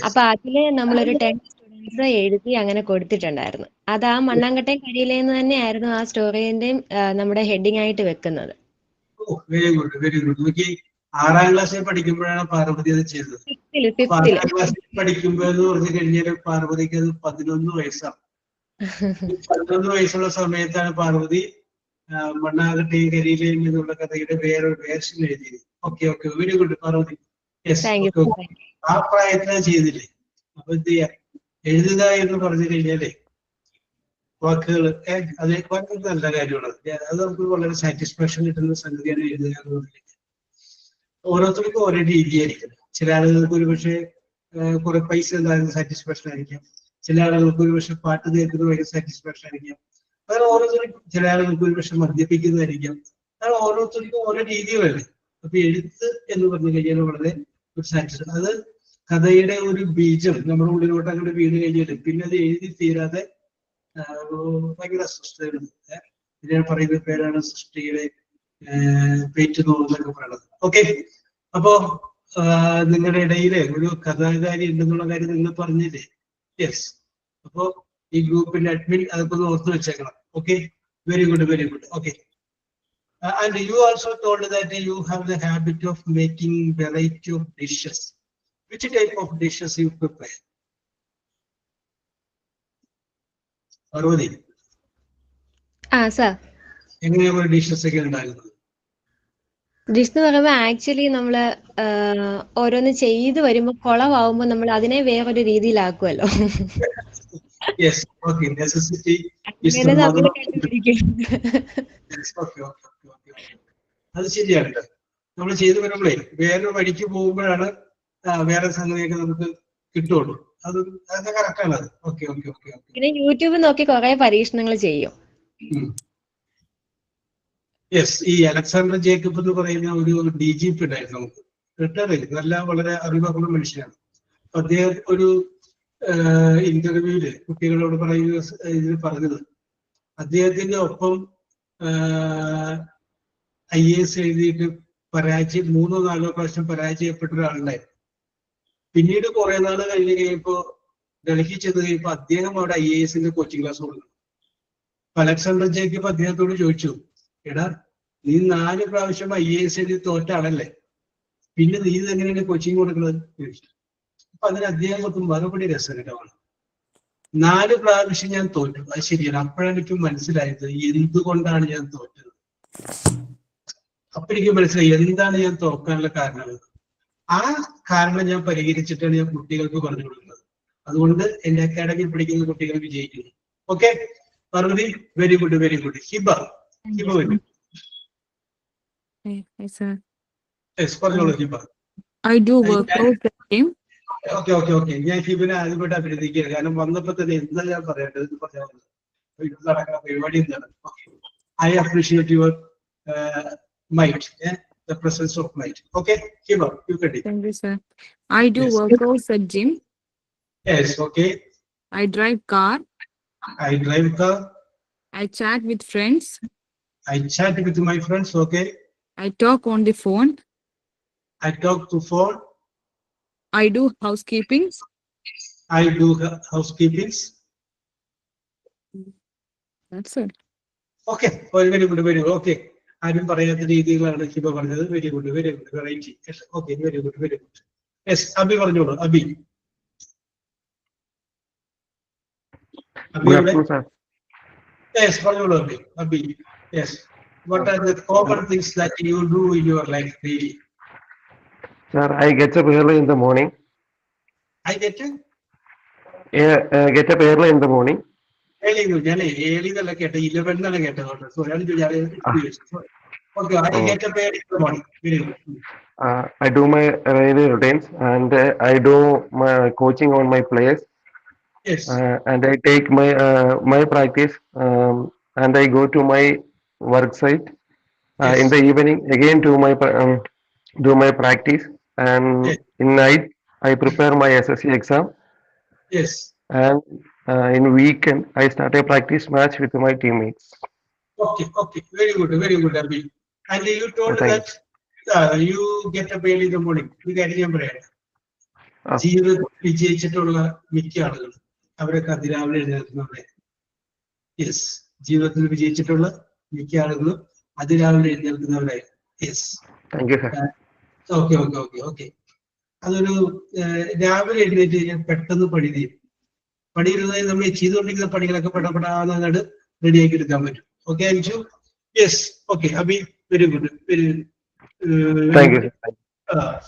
അപ്പൊ അതില് നമ്മളൊരു 10 സ്റ്റുഡൻസ് എഴുതി അങ്ങനെ കൊടുത്തിട്ടുണ്ടായിരുന്നു. അത് ആ മണ്ണാങ്കട്ടയും കരിയിലെന്ന് തന്നെയായിരുന്നു ആ സ്റ്റോറിന്റെയും നമ്മുടെ ഹെഡിങ് ആയിട്ട് വെക്കുന്നത്. Very good very good. 6ാം ക്ലാസ്സിൽ പഠിക്കുമ്പോഴാണ് പാർവതി അത് ചെയ്തത്. 6ാം ക്ലാസ്സിൽ പഠിക്കുമ്പോ എന്ന് പറഞ്ഞു കഴിഞ്ഞാൽ പാർവതിക്ക് അത് 11 വയസ്സാണ്. 11 വയസ്സുള്ള സമയത്താണ് പാർവതി മണ്ണാങ്കട്ടയും കരിയിലെയും എന്നുള്ള കഥയുടെ വേറൊരു വേർഷൻ എഴുതിയത്. Okay okay, very good Parvathi. ആ പ്രായത്തില് ചെയ്തില്ലേ? അപ്പൊ എന്ത് ചെയ്യാ, എഴുതുക എന്ന് പറഞ്ഞു കഴിഞ്ഞാലേ വാക്കുകൾ അത് വളരെ നല്ല കാര്യമാണ്. അത് നമുക്ക് വളരെ സാറ്റിസ്ഫാക്ഷൻ കിട്ടുന്ന സംഗതിയാണ് എഴുതുക എന്ന് പറഞ്ഞു കഴിഞ്ഞാൽ. ഓരോരുത്തർക്കും ഓരോ രീതിയായിരിക്കും. ചില ആളുകൾക്ക് ഒരു പക്ഷേ കുറെ പൈസ ഉണ്ടാകുന്ന സാറ്റിസ്ഫാക്ഷൻ ആയിരിക്കാം. ചില ആളുകൾക്ക് ഒരു പക്ഷെ പാട്ട് കേൾക്കുന്നത് ഭയങ്കര സാറ്റിസ്ഫാക്ഷൻ ആയിരിക്കാം. അങ്ങനെ ഓരോരുത്തർക്കും, ചില ആളുകൾക്ക് ഒരു പക്ഷെ മദ്യപിക്കുന്നതായിരിക്കാം. അങ്ങനെ ഓരോരുത്തർക്കും ഓരോ രീതികളല്ലേ. അപ്പൊ എഴുത്ത് എന്ന് പറഞ്ഞു കഴിഞ്ഞാൽ വളരെ ഒരു സാറ്റിസ്ഫാക്ഷൻ. അത് കഥയുടെ ഒരു ബീജം നമ്മുടെ ഉള്ളിലോട്ട് അങ്ങനെ വീണ് കഴിഞ്ഞിട്ട് പിന്നെ അത് എഴുതി തീരാതെ ഭയങ്കര അസ്വസ്ഥതയുണ്ട്. ഇതിനെ പറയുന്ന പേരാണ് സൃഷ്ടിയുടെ പേറ്റുന്നൊക്കെ പറയുന്നത്. ഓക്കെ, അപ്പോ നിങ്ങളുടെ ഇടയില് ഒരു കഥാകാരി ഉണ്ടെന്നുള്ള കാര്യം നിങ്ങൾ പറഞ്ഞില്ലേ? യെസ്. അപ്പോ ഈ ഗ്രൂപ്പിന്റെ അഡ്മിൻ അതൊക്കെ ഒന്ന് ഓർത്ത് വെച്ചേക്കണം. Okay, very good very good. Okay. And you also told that you have the habit of making variety of dishes. Which type of dishes you prepare? Parvati. Sir. എങ്ങനെയാണ് ഡിഷസ് ഒക്കെ ഉണ്ടാക്കുന്നത്? ഡിഷ് എന്ന് പറയുമ്പോൾ actually നമ്മള് ഓരോന്ന് ചെയ്ത് വരുമ്പോ കുളമാവുമ്പോ നമ്മൾ അതിനെ വേറൊരു രീതിയിലാക്കുമല്ലോ. അത് ശരിയാണ്. നമ്മൾ ചെയ്തു വരുമ്പോഴേ വേറെ വഴിക്ക് പോകുമ്പോഴാണ് വേറെ സംഗതിയൊക്കെ നമുക്ക് കിട്ടുള്ളൂ. അതൊക്കെ കറക്റ്റാണ്. അത് ഓക്കെ ഓക്കെ ഓക്കെ. പിന്നെ യൂട്യൂബ് നോക്കി കുറെ പരീക്ഷണങ്ങൾ ചെയ്യും. യെസ്. ഈ അലക്സാണ്ടർ ജേക്കബ് എന്ന് പറയുന്ന ഒരു DGP ഉണ്ടായിരുന്നു നമുക്ക്. റിട്ടയർ നല്ല വളരെ അറിവുള്ള മനുഷ്യനാണ്. അദ്ദേഹം ഒരു ഇന്റർവ്യൂല് കുട്ടികളോട് ഇതിൽ പറഞ്ഞത് അദ്ദേഹത്തിന്റെ ഒപ്പം IAS എഴുതിയിട്ട് 3 or 4 പ്രാവശ്യം പരാജയപ്പെട്ട ഒരാളുണ്ടായിരുന്നു. പിന്നീട് കുറെ നാള് കഴിഞ്ഞ് കഴിയുമ്പോ ഡൽഹി ചെന്ന് കഴിയുമ്പോ അദ്ദേഹം അവിടെ IAS കോച്ചിങ് ക്ലാസ് കൊടുക്കുന്നു. അലക്സാണ്ടർ ജേക്കബ് അദ്ദേഹത്തോട് ചോദിച്ചു, എടാ നീ 4 പ്രാവശ്യം IAS എഴുതി തോറ്റാണല്ലേ, പിന്നെ നീ ഇത് എങ്ങനെയാണ് കോച്ചിങ് കൊടുക്കുന്നത് ചോദിച്ചു. അപ്പൊ അതിന് അദ്ദേഹം കൊടുത്ത മറുപടി രസകരമാണ്. 4 പ്രാവശ്യം ഞാൻ തോറ്റു. അത് ശരിയാണ്. അപ്പോഴാണ് എനിക്ക് മനസ്സിലായത് എന്തുകൊണ്ടാണ് ഞാൻ തോറ്റത്. അപ്പൊ എനിക്ക് മനസ്സിലായി എന്താണ് ഞാൻ തോക്കാനുള്ള കാരണം. ആ കാരണം ഞാൻ പരിഹരിച്ചിട്ടാണ് ഞാൻ കുട്ടികൾക്ക് പറഞ്ഞു കൊടുക്കുന്നത്. അതുകൊണ്ട് എന്റെ അക്കാഡമിയിൽ പഠിക്കുന്ന കുട്ടികൾ വിജയിക്കുന്നു. Okay, Parvathi, very good, very good. Hiba വരും. Hi, sir. യെസ്, പറഞ്ഞോളൂ Hiba. I do workout the gym. ഓക്കെ. ഞാൻ ഹിബിനെ ആദ്യമായിട്ട് അഭിനന്ദിക്കുക. കാരണം വന്നപ്പോ തന്നെ എന്താ ഞാൻ പറയേണ്ടത് പറഞ്ഞാൽ നടക്കുന്ന പരിപാടി എന്താണ്. I appreciate your might, the presence of might. Okay, Hiba, you can do. Thank you, sir. I do Yes. workouts at gym. Yes, okay. I drive car. I drive car. I chat with friends. I chat with my friends. Okay. I talk on the phone. I talk to phone. I do housekeeping. I do housekeepings. That's it. Okay, very good, very good. Okay. ആരും പറയാത്ത രീതികളാണ് ഹിബ പറഞ്ഞത്. Very good, very good, variety. Okay, very good, very good. Yes, Abi പറഞ്ഞോളൂ. Abi. Yes, പറഞ്ഞോളൂ Abi. Abi, yes. What are the common things that you do in your life daily? Sir, I get up early in the morning. I get it? Get up early in the morning. Early എന്നല്ല കേട്ടത്, 11 എന്നാണ് കേട്ടത്. Okay, I get up early in the morning. Very good. I do my daily routines and I do my coaching on my players. Yes. And I take my practice and I go to my work site. Yes. In the evening again do my practice, and Yes. in night I prepare my SSC exam. Yes. And in weekend I start a practice match with my teammates. Okay. Very good, Abhi. And you told Thank that you get up early in the morning. ഒരു കാര്യം ഞാൻ പറയാം. ജീവിതത്തിൽ വിജയിച്ചിട്ടുള്ള മിക്ക ആളുകളും അവരൊക്കെ അതിരാവിലെ എഴുന്നേൽക്കുന്നവരെ. യെസ്, ജീവിതത്തിൽ വിജയിച്ചിട്ടുള്ള മിക്ക ആളുകളും അതിരാവിലെ എഴുന്നേൽക്കുന്നവരെ. Yes. Thank you, sir. Okay. അതൊരു രാവിലെ എഴുന്നേറ്റ് കഴിഞ്ഞാൽ പെട്ടെന്ന് പണി തീരും. പണിയിരുന്നതിൽ നമ്മൾ ചെയ്തുകൊണ്ടിരിക്കുന്ന പണികളൊക്കെ പെടപ്പെടാതെ റെഡിയാക്കി എടുക്കാൻ പറ്റും. Okay, Anju. Yes, okay. Abi, very good, very. Thank you, sir.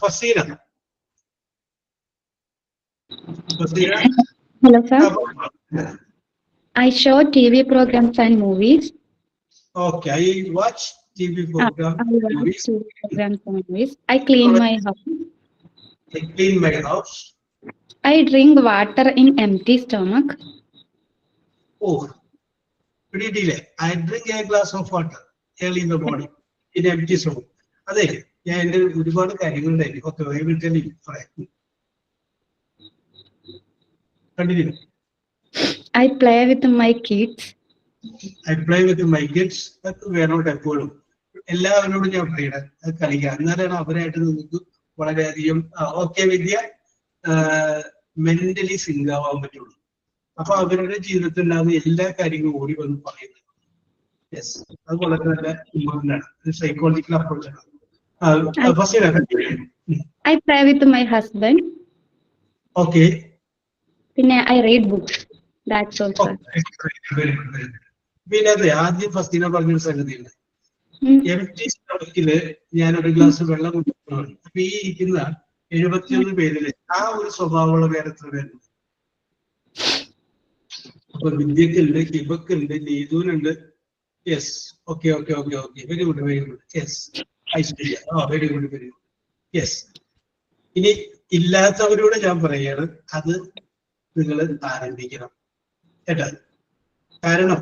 Faseena. Hello, sir. I show TV programs and movies. Okay, I watch TV I programs. watch TV programs and movies. I clean my house. I clean my house. I drink water in empty stomach. Oh, pretty delay. I drink a glass of water early in the morning in empty stomach. അതെ, ഞാൻ എൻ്റെ ഒരുപാട് കാര്യങ്ങളുണ്ടായിരുന്നു. Okay, I will tell you. Continue. I play with my kids. I play with my kids. അതൊക്കെ വേണോട്ട് എപ്പോഴും എല്ലാവരോടും ഞാൻ പറയണം, അത് കളിക്കുക. എന്നാലാണ് അവരായിട്ട് നിങ്ങൾക്ക് വളരെയധികം വിദ്യ മെന്റലി സിങ്ക് ആവാൻ പറ്റുള്ളൂ. അപ്പൊ അവരുടെ ജീവിതത്തിൽ ഉണ്ടാകുന്ന എല്ലാ കാര്യങ്ങളും ഓടി വന്ന് പറയുന്നത്. യെസ്, അത് വളരെ നല്ല ഇമ്പോർട്ടൻ്റ് ആണ്. സൈക്കോളജിക്കൽ അപ്രോച്ചാണ്. I play with my husband. Okay. പിന്നെ I read books. That's all, sir. പിന്നെ അതെ, ആദ്യം ഫസ്റ്റിനെ പറഞ്ഞൊരു സംഗതിയുണ്ട്. എംറ്റി സ്റ്റമക്കില് ഞാനൊരു ഗ്ലാസ് വെള്ളം കുടിക്കുന്നതാണ്. അപ്പൊ ഈ ഇരിക്കുന്ന 71 പേരില് ആ ഒരു സ്വഭാവമുള്ള വേറെ എത്ര പേരുണ്ട്? അപ്പൊ വിദ്യക്കുണ്ട്, ഹിബക്കുണ്ട്, നീതുനുണ്ട്. Yes, okay. Very good. Yes, Aishwarya. Very good. Yes. ഇനി ഇല്ലാത്തവരോട് ഞാൻ പറയാണ്, അത് നിങ്ങൾ ആരംഭിക്കണം കേട്ടോ. കാരണം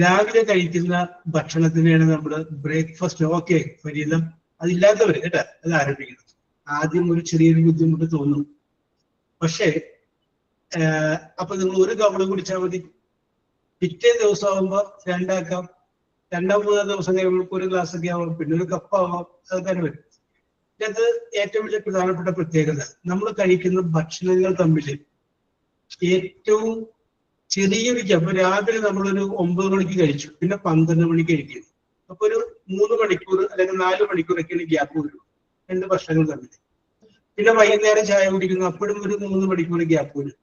രാവിലെ കഴിക്കുന്ന ഭക്ഷണത്തിനാണ് നമ്മള് ബ്രേക്ക്ഫാസ്റ്റ്. ഓക്കെ, ഫരീദം, അതില്ലാത്തവര് കേട്ടോ അത് ആരംഭിക്കണം. ആദ്യം ഒരു ചെറിയൊരു ബുദ്ധിമുട്ട് തോന്നും. പക്ഷേ അപ്പൊ നിങ്ങൾ ഒരു കവള് കുടിച്ചാൽ മതി. പിറ്റേ ദിവസം ആവുമ്പോ 2 ആക്കാം. 2-3 ദിവസം കഴിയുമ്പോൾ ഒരു ഗ്ലാസ് ഒക്കെ ആവാം, പിന്നെ ഒരു കപ്പാവാം. അതൊക്കെ വരും. ഇത് ഏറ്റവും വലിയ പ്രധാനപ്പെട്ട പ്രത്യേകത, നമ്മൾ കഴിക്കുന്ന ഭക്ഷണങ്ങൾ തമ്മിൽ ഏറ്റവും ചെറിയൊരു ഗ്യാപ്പ്. രാവിലെ നമ്മളൊരു 9 മണിക്ക് കഴിച്ചു, പിന്നെ 12 മണിക്ക് കഴിക്കും. അപ്പൊ ഒരു 3 മണിക്കൂർ അല്ലെങ്കിൽ 4 മണിക്കൂറൊക്കെയാണ് ഗ്യാപ്പ് വരും. രണ്ട് ഭക്ഷണങ്ങൾ തമ്മിൽ. പിന്നെ വൈകുന്നേരം ചായ കുടിക്കുന്നു, അപ്പോഴും ഒരു 3 മണിക്കൂർ ഗ്യാപ്പ് വരും.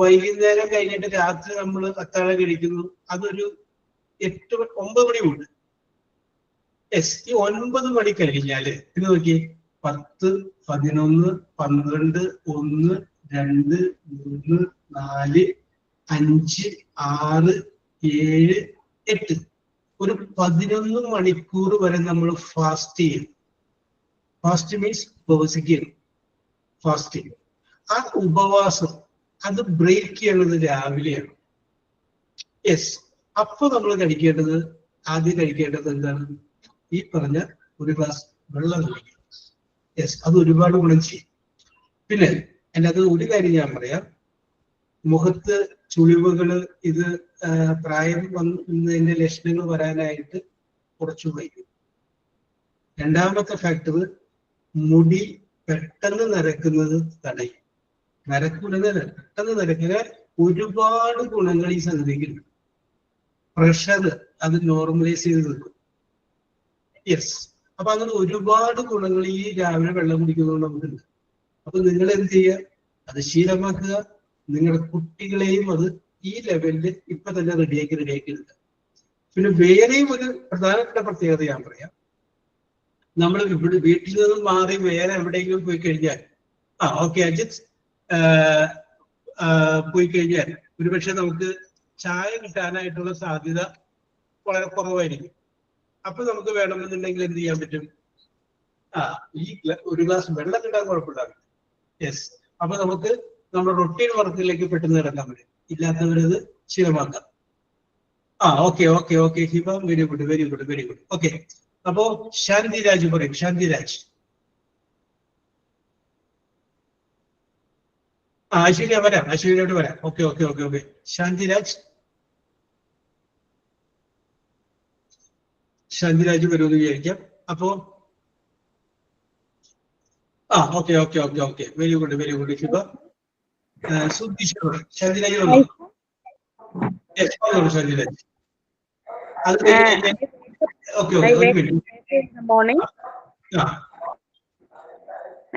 വൈകുന്നേരം കഴിഞ്ഞിട്ട് രാത്രി നമ്മൾ അത്താഴം കഴിക്കുന്നു, അതൊരു 9 മണി ഉണ്ട്. യെസ്, ഈ 9 മണി കഴിഞ്ഞാല് ഇത് നോക്കി 10, 11, 12, 1, 2, 3, 4, 5, 6, 7, 8 ഒരു 11 മണിക്കൂർ വരെ നമ്മൾ ഫാസ്റ്റ് ചെയ്യും. Fast means ഉപവസിക്കുകയാണ്. ഫാസ്റ്റിംഗ്, ആ ഉപവാസം അത് ബ്രേക്ക് ചെയ്യണത് രാവിലെയാണ്. യെസ്, അപ്പൊ നമ്മൾ ആദ്യം കഴിക്കേണ്ടത് എന്താണ്? ഈ പറഞ്ഞ ഒരു ഗ്ലാസ് വെള്ളം കുടിക്കുക. യെസ്, അത് ഒരുപാട് ഗുണം ചെയ്യും. പിന്നെ എൻ്റെ അത് ഒരു കാര്യം ഞാൻ പറയാം, മുഖത്ത് ചുളിവുകള് ഇത് പ്രായം വന്നതിന്റെ ലക്ഷണങ്ങൾ വരാനായിട്ട് കുറച്ചു വൈകും. രണ്ടാമത്തെ ഫാക്ടർ, മുടി പെട്ടെന്ന് നരക്കുന്നത് തടയും. നരക്കുന്നതല്ല, പെട്ടെന്ന് നരക്കുന്ന ഒരുപാട് ഗുണങ്ങൾ ഈ സംഗതിക്കുണ്ട്. പ്രഷർ അത് നോർമലൈസ് ചെയ്ത് നിൽക്കും. യെസ്, അപ്പൊ അങ്ങനെ ഒരുപാട് ഗുണങ്ങൾ ഈ രാവിലെ വെള്ളം കുടിക്കുന്നതുകൊണ്ട് നമുക്കുണ്ട്. അപ്പൊ നിങ്ങൾ എന്ത് ചെയ്യുക, അത് ശീലമാക്കുക. നിങ്ങളുടെ കുട്ടികളെയും അത് ഈ ലെവലില് ഇപ്പൊ തന്നെ റെഡിയാക്കി എടുക്കുക. പിന്നെ വേറെയും ഒരു പ്രധാനപ്പെട്ട പ്രത്യേകത ഞാൻ പറയാം. നമ്മൾ ഇവിടെ വീട്ടിൽ നിന്നും മാറി വേറെ എവിടെയെങ്കിലും പോയി കഴിഞ്ഞാൽ, ഓക്കെ അജിത്, പോയി കഴിഞ്ഞാൽ ഒരുപക്ഷെ നമുക്ക് ചായ കിട്ടാനായിട്ടുള്ള സാധ്യത വളരെ കുറവായിരിക്കും. അപ്പൊ നമുക്ക് വേണമെന്നുണ്ടെങ്കിൽ എന്ത് ചെയ്യാൻ പറ്റും? ഈ ഒരു ഗ്ലാസ് വെള്ളം കിട്ടാൻ കുഴപ്പമുണ്ടാവില്ല. യെസ്, അപ്പൊ നമുക്ക് നമ്മുടെ റൊട്ടീൻ വർക്കിലേക്ക് പെട്ടെന്ന് കിടക്കാൻ പറ്റും. ഇല്ലാത്തവരത് ശീലമാക്കാം. Okay okay okay Hiba, very good very good very good. Okay, അപ്പോ ശാന്തി രാജ് പറയും. ശാന്തി രാജ്. ഐശ്വര്യ വരാം, ഐശ്വര്യയോട് വരാം. Okay okay okay okay Shanti Raj. Shanti Raj വരുമെന്ന് വിചാരിക്കാം. അപ്പോ okay okay okay okay very good very good Hiba. Sudheesh, Shanti Raj വന്നു. ശാന്തി രാജ്. അത് കഴിഞ്ഞ് okay, I wake up in the morning.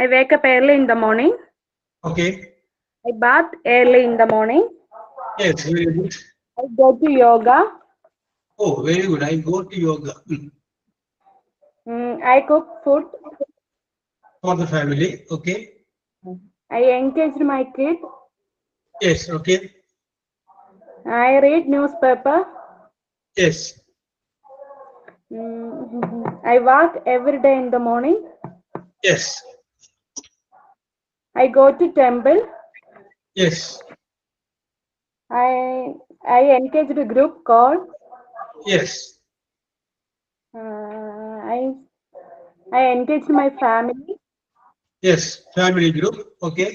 I wake up early in the morning. Okay. I bath early in the morning. Yes, very good. I go to yoga. Oh, very good. I go to yoga. I cook food. For the family, okay. I engage my kid. Yes, okay. I read newspaper. Yes. I walk every day in the morning. Yes. I go to temple. Yes. I engage a group called. Yes. I engage my family. Yes, family group, okay.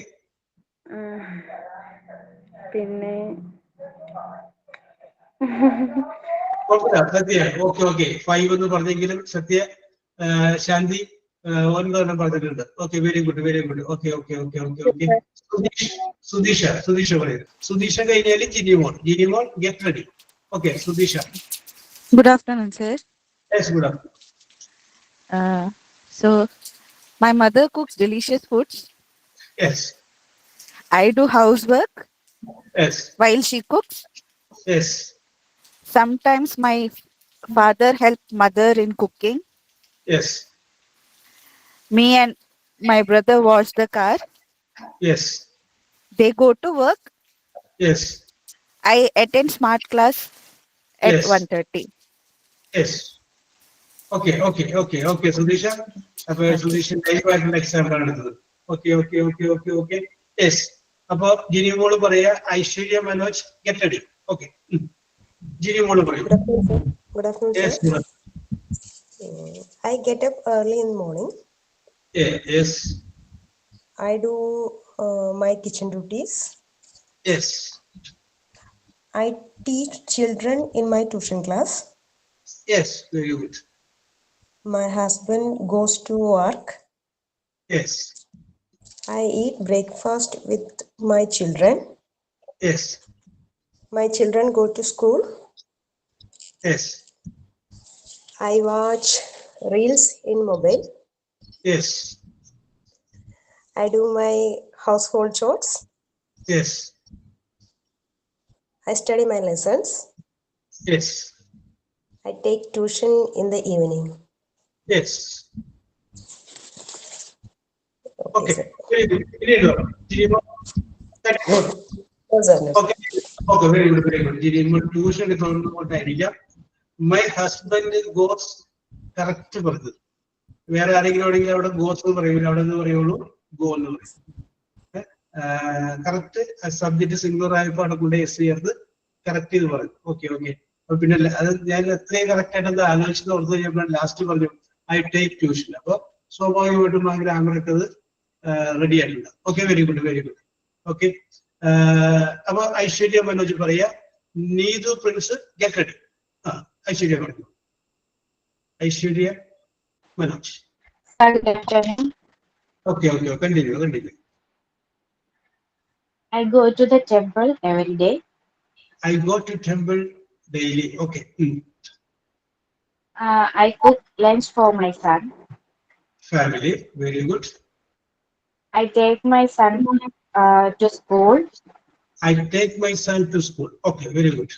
പിന്നെ സത്യ okay okay 5 എന്ന് പറഞ്ഞെങ്കിലും സത്യ ശാന്തി 9 പറഞ്ഞിട്ടുണ്ട്. Okay, very good very good. Okay okay okay okay okay Sudheesha പറയുന്നത്. സുധീഷ കഴിഞ്ഞാൽ Jinimol get ready. Okay, Sudheesha. Good afternoon, sir. Yes, good afternoon. So, my mother cooks delicious foods. Yes. I do housework. Yes. While she cooks. Yes. Sometimes my father helps mother in cooking. Yes. Me and my brother wash the car. Yes. They go to work. Yes. I attend smart class at Yes. 1:30. Yes. Okay, okay, okay, okay. Sudhisha, Sudhisha, exam ആണ്. Okay, okay, okay, okay, okay. Yes. അപ്പൊ ജിനിമോള് പറയാ. Aishwarya Manoj get ready. Okay, Jinimol പറയൂ. Good afternoon, Yes, sir. I get up early in the morning. Yes. I do my kitchen duties. Yes. I teach children in my tuition class. Yes, very good. My husband goes to work. Yes. I eat breakfast with my children. Yes. My children go to school. Yes. I watch reels in mobile. Yes. I do my household chores. Yes. I study my lessons. Yes. I take tuition in the evening. Yes. Okay. sir. Very good. Very good. Ginimo. No, sir. No. Okay. Okay. Very good. Very good. Ginimo tuition idea. My husband goes correct പറഞ്ഞത്. വേറെ ആരെങ്കിലും അവിടെ goes എന്ന് പറയൂല, അവിടെ നിന്ന് പറയുള്ളൂ go എന്ന് പറയും. കറക്റ്റ് സബ്ജക്ട് സിംഗുലർ ആയപ്പോൾ അവിടെ കൊണ്ട് എസ് ചേർത്ത് കറക്റ്റ് ചെയ്ത് പറഞ്ഞു. Okay okay. അപ്പൊ പിന്നെ അത് ഞാൻ എത്രയും കറക്റ്റ് ആയിട്ട് എന്താ ആലോചിച്ചത് ഓർത്ത് കഴിഞ്ഞപ്പോൾ ലാസ്റ്റ് പറഞ്ഞു ഐ ടേക്ക് ട്യൂഷൻ. അപ്പൊ സ്വാഭാവികമായിട്ടും ആ ഗ്രാമറൊക്കെ അത് റെഡി ആയിട്ടുണ്ട്. Okay, very good very good. Okay. അപ്പൊ ഐശ്വര്യ മനോജ് പറയാ നീതു പ്രിൻസ് ഗെറ്റ് റെഡി. ആ ഐശ്വര്യ പറഞ്ഞു. Aishwarya Manoj. Okay, okay, continue, continue. I go to the temple every day. I go to temple daily. Okay. I cook lunch for my son. Family, very good. I take my son to school. I take my son to school. Okay, very good.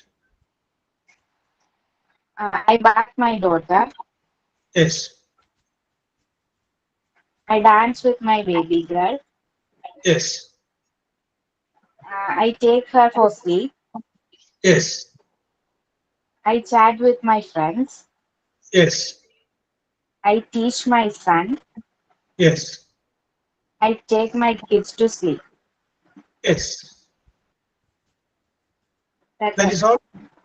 I bath my daughter. Yes. I dance with my baby girl. Yes. I take her for sleep. Yes. I chat with my friends. Yes. I teach my son. Yes. I take my kids to sleep. Yes. That's That all. is all.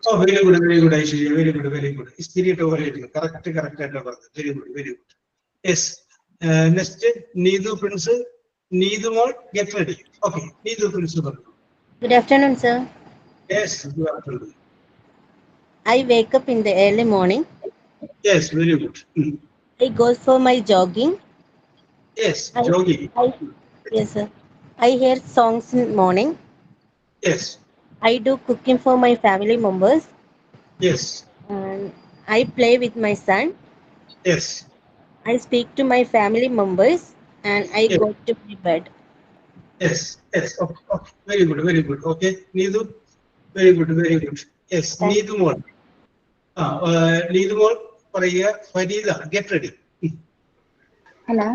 Oh, very good, Aishwarya. Very good, very good. Spirit over it. Correct, correct. Very good, very good. Yes. Next, Needu Prince. Needu mode, get ready. Okay, Needu Prince. Good afternoon, sir. Yes, good afternoon. I wake up in the early morning. Yes, very good. I go for my jogging. Yes, jogging. Yes, sir. I hear songs in the morning. Yes, I do cooking for my family members. yes, And I play with my son. yes, I speak to my family members and I Yes. go to my bed. yes, yes. Okay, okay. Very good, very good. Okay, Needu, very good, very good. Yes, Needu mode. Needu mode. Farida, get ready. Hello.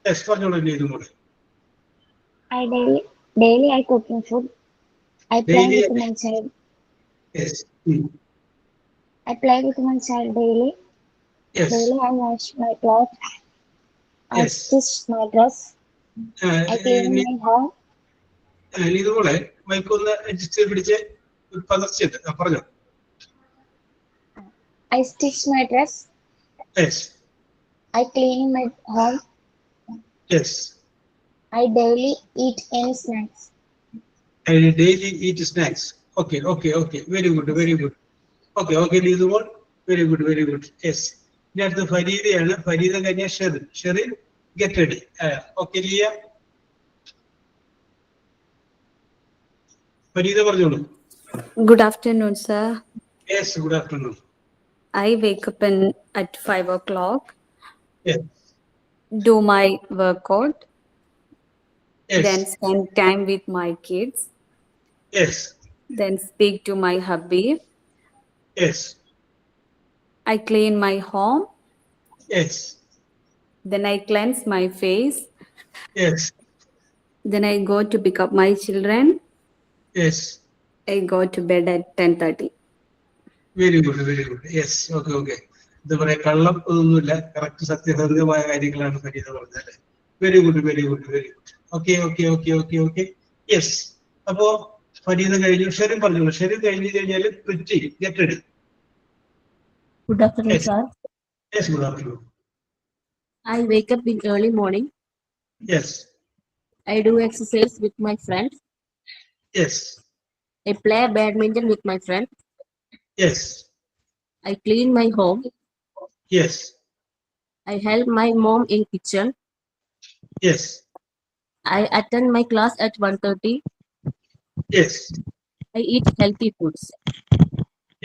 Yes, for Needu mode. I daily I cooking food. I play Daily. with my child. Yes. I play with my child daily. Yes. Daily I wash my clothes. I Yes. stitch my dress. I clean my home. Needu mode. മൈക്കൊന്ന് adjust പിടിച്ച് പതർച്ചയുണ്ട്. പറഞ്ഞോ. I stitch my dress. Yes. I clean my home. Yes. I daily eat any snacks. I daily eat snacks. Okay, okay, okay. Very good, very good. Okay, okay, Needu mode. Very good, very good. Yes. ഇനി അടുത്ത് ഫരീദയാണ്. ഫരീദ കഴിഞ്ഞ Sherin. Sherin, get ready. Okay Liya. Fareeda പറഞ്ഞോളൂ. Good afternoon, sir. Yes, good afternoon. I wake up at 5 o'clock, Yes. do my workout, Yes. then spend time with my kids, Yes. then speak to my hubby. Yes. I clean my home, Yes. then I cleanse my face, Yes. then I go to pick up my children. Yes. I go to bed at 10:30. Very good very good. Yes, okay okay. എന്താ പറയാ, കള്ളം ഒന്നുമില്ല, correct സത്യസന്ധമായ കാര്യങ്ങളാണ് ഫരീദ പറഞ്ഞത്. Very good very good very good. Okay okay okay okay okay. Yes. അപ്പോ ഫരീദ കഴിഞ്ഞു. ഷെറിൻ പറഞ്ഞോളൂ. ഷെറിൻ കഴിഞ്ഞു കഴിഞ്ഞാൽ pretty get ready. Good afternoon, Yes. sir. Yes, good afternoon. I wake up in early morning. Yes. I do exercise with my friends. Yes. I play badminton with my friends. Yes. I clean my home. Yes. I help my mom in kitchen. Yes. I attend my class at 1:30. Yes. I eat healthy foods.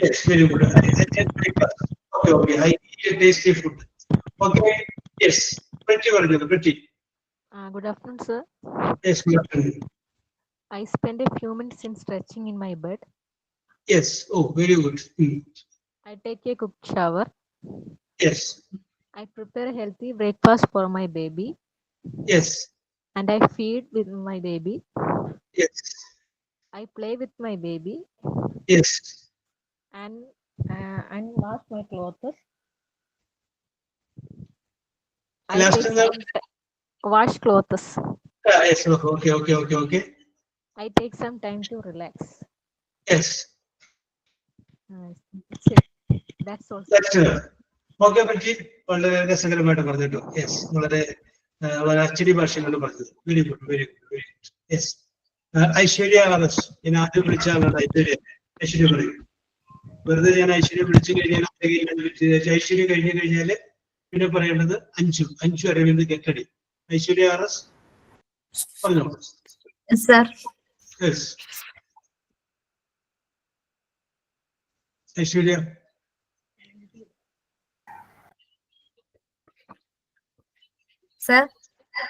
Yes, very good. I attend breakfast. Okay, okay. I eat a tasty food. Okay. Yes. Pretty പറഞ്ഞോളൂ, pretty. Good afternoon, sir. Yes, good afternoon. I spend a few minutes in stretching in my bed. Yes. Oh, very good. I take a quick shower. Yes. I prepare a healthy breakfast for my baby. Yes. And I feed with my baby. Yes. I play with my baby. Yes. And wash my clothes. I Last take time. wash clothes. Yes. Okay. I take some time to relax. Yes. That's it. That's all. Okay പറ്റി വളരെ രസകരമായിട്ട് പറഞ്ഞിട്ടു. Yes, വളരെ അച്ചടി ഭാഷയിലാണ് പറഞ്ഞത്. Very good, very good, very good. Yes. Aishwarya RS, ഞാൻ ആദ്യം വിളിച്ച ആളാണ് ഐശ്വര്യ. ഐശ്വര്യ പറയും. വെറുതെ ഞാൻ ഐശ്വര്യ വിളിച്ചു കഴിഞ്ഞാൽ ഐശ്വര്യ കഴിഞ്ഞു കഴിഞ്ഞാല് പിന്നെ പറയേണ്ടത് അഞ്ചു അരവിന്ദ് കെട്ടടി. ഐശ്വര്യ RS പറഞ്ഞോ. Sir, yes Aishwarya. sir,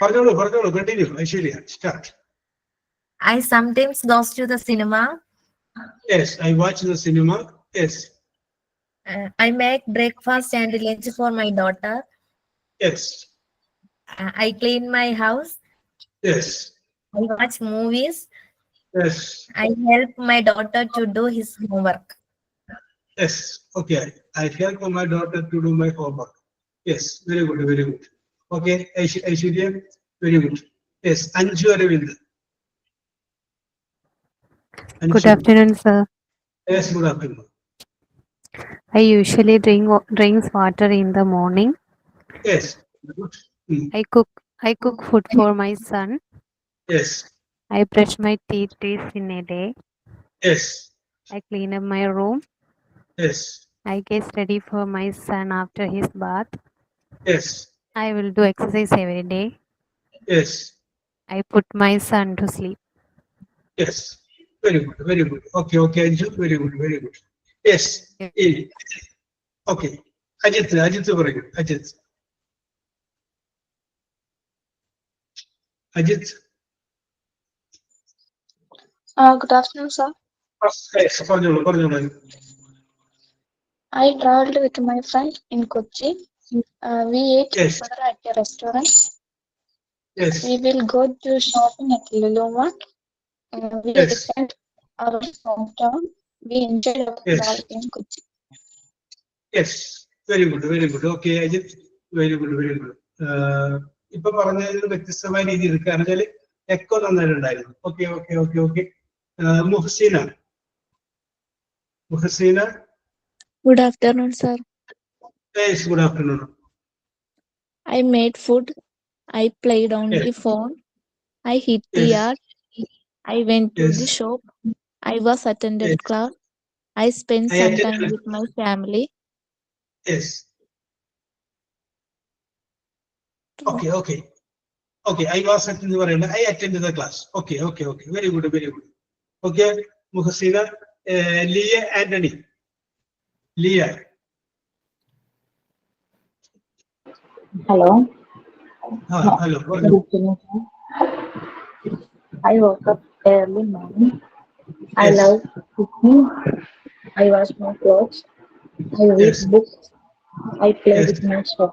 പറഞ്ഞോളൂ, continue. Aishwarya, start. I sometimes goes to the cinema. Yes, I watch the cinema. Yes. I make breakfast and lunch for my daughter. Yes. I clean my house. Yes. I watch movies. Yes. I help my daughter to do his homework. Yes. Okay. I help my daughter to do my homework. Yes. Very good. Very good. Okay. Aishwarya. Very good. Yes. Anju Aravind. Good afternoon, sir. Yes. Good afternoon. I usually drinks water in the morning. Yes. Good. I cook food for my son. Yes. I brush my teeth twice in a day. Yes. I clean up my room. Yes. I get ready for my son after his bath. Yes. I will do exercise every day. Yes. I put my son to sleep. Yes. Very good. Very good. Okay. Anju. Very good. Very good. Yes. Okay. Ajit പറയൂ. Ajit. Good afternoon, sir. Yes. പറഞ്ഞോളൂ. I traveled with my friend in Kochi. We ate Yes. together at a restaurant. Yes. We will go to shopping at Lulu Mart. We Yes. returned our hometown. We enjoyed our Yes. travel in Kochi. Yes. Very good. Very good. Okay, Ajit. Very good. Very good. ഇപ്പൊ പറഞ്ഞതിന് വ്യത്യസ്തമായ രീതിയിൽ കാരണം വെച്ചാൽ echo നന്നായിട്ടുണ്ടായിരുന്നു. Okay. Muhseena. Good afternoon, sir. Yes, good afternoon. I made food. I played on Yes. the phone. I hit the Yes. yard. I went to Yes. the shop. I was attended Yes. class. I spent I some attended- time with my family. Yes. Okay. I was attending the I attended the class. Okay. Very good. Okay, Muhasina. Leah Anthony. Leah. Hello. Hello. Good afternoon, sir. I woke up early morning. I Yes. love cooking. I wash my clothes. I read Yes. books. I play Yes. with my son.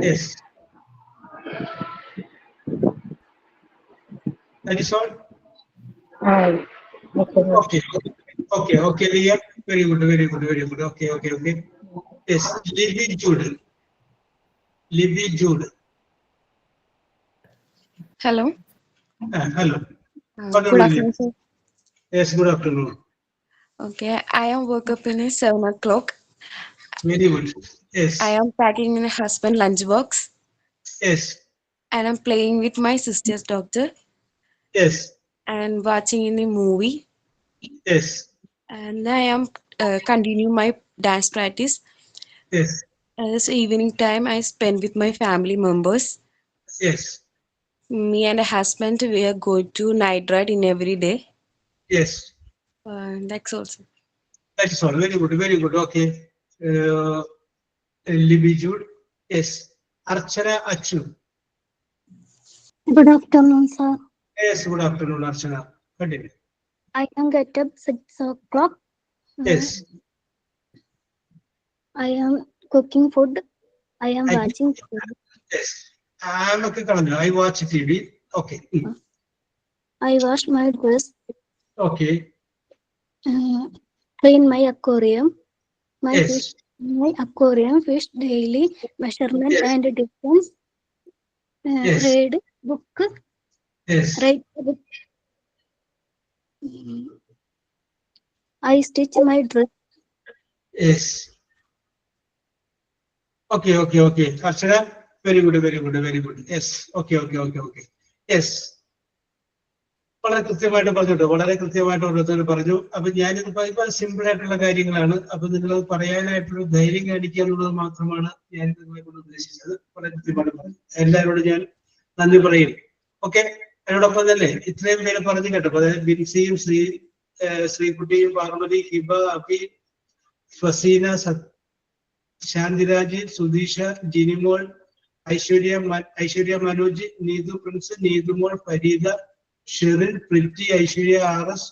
Yes. That is all. Okay, Leah. Very good. Okay. Yes, Libby Jude. Hello. Hello. Good afternoon, sir. Yes, good afternoon. Okay, I am woke up in 7 o'clock. Very good. Yes. I am packing my husband lunchbox. Yes. And I'm playing with my sister's doctor. Yes. And watching in a movie. Yes. And I am continuing my dance practice. Yes. This evening time I spend with my family members. Yes. Me and a husband, we are going to night ride in every day. Yes. That's all. That is all. Very good. Okay. Libby Jude. Yes. Archana Achu. Good afternoon, sir. Yes, good afternoon, Archana. Continue. I can get up 6 o'clock. Yes. I am cooking food. I am watching TV. Yes. I watch TV. Okay. I wash my dress. Okay. Clean my aquarium. My Yes. fish, my aquarium fish daily measurement Yes. and distance. Yes. Read book. Yes. Write book. I stitch my dress. Yes. Okay. Archana, very good. Yes. Okay. Yes. വളരെ കൃത്യമായിട്ട് പറഞ്ഞിട്ടോ, വളരെ കൃത്യമായിട്ട് ഓരോരുത്തർ പറഞ്ഞു. അപ്പൊ ഞാനിത് simple ആയിട്ടുള്ള കാര്യങ്ങളാണ്. അപ്പൊ നിങ്ങൾ പറയാനായിട്ടുള്ള ധൈര്യം കാണിക്കുക എന്നുള്ളത് മാത്രമാണ് ഞാൻ നിങ്ങളെ കൊണ്ട് ഉദ്ദേശിച്ചത്. വളരെ കൃത്യമായിട്ട് പറഞ്ഞു. എല്ലാവരോടും ഞാൻ നന്ദി പറയും. ഓക്കെ, അതിനോടൊപ്പം തന്നെ ഇത്രയും പേര് പറഞ്ഞു കേട്ടോ. അതായത് ബിൻസിയും ശ്രീകുട്ടിയും Parvathi, Hiba, Abi, Faseena, Shantiraj, Sudheesha, Jinimol, Aishwarya Manoj, Neethu Prince, Neethumol, Fareeda, Sherin, Preeti, Aishwarya RS,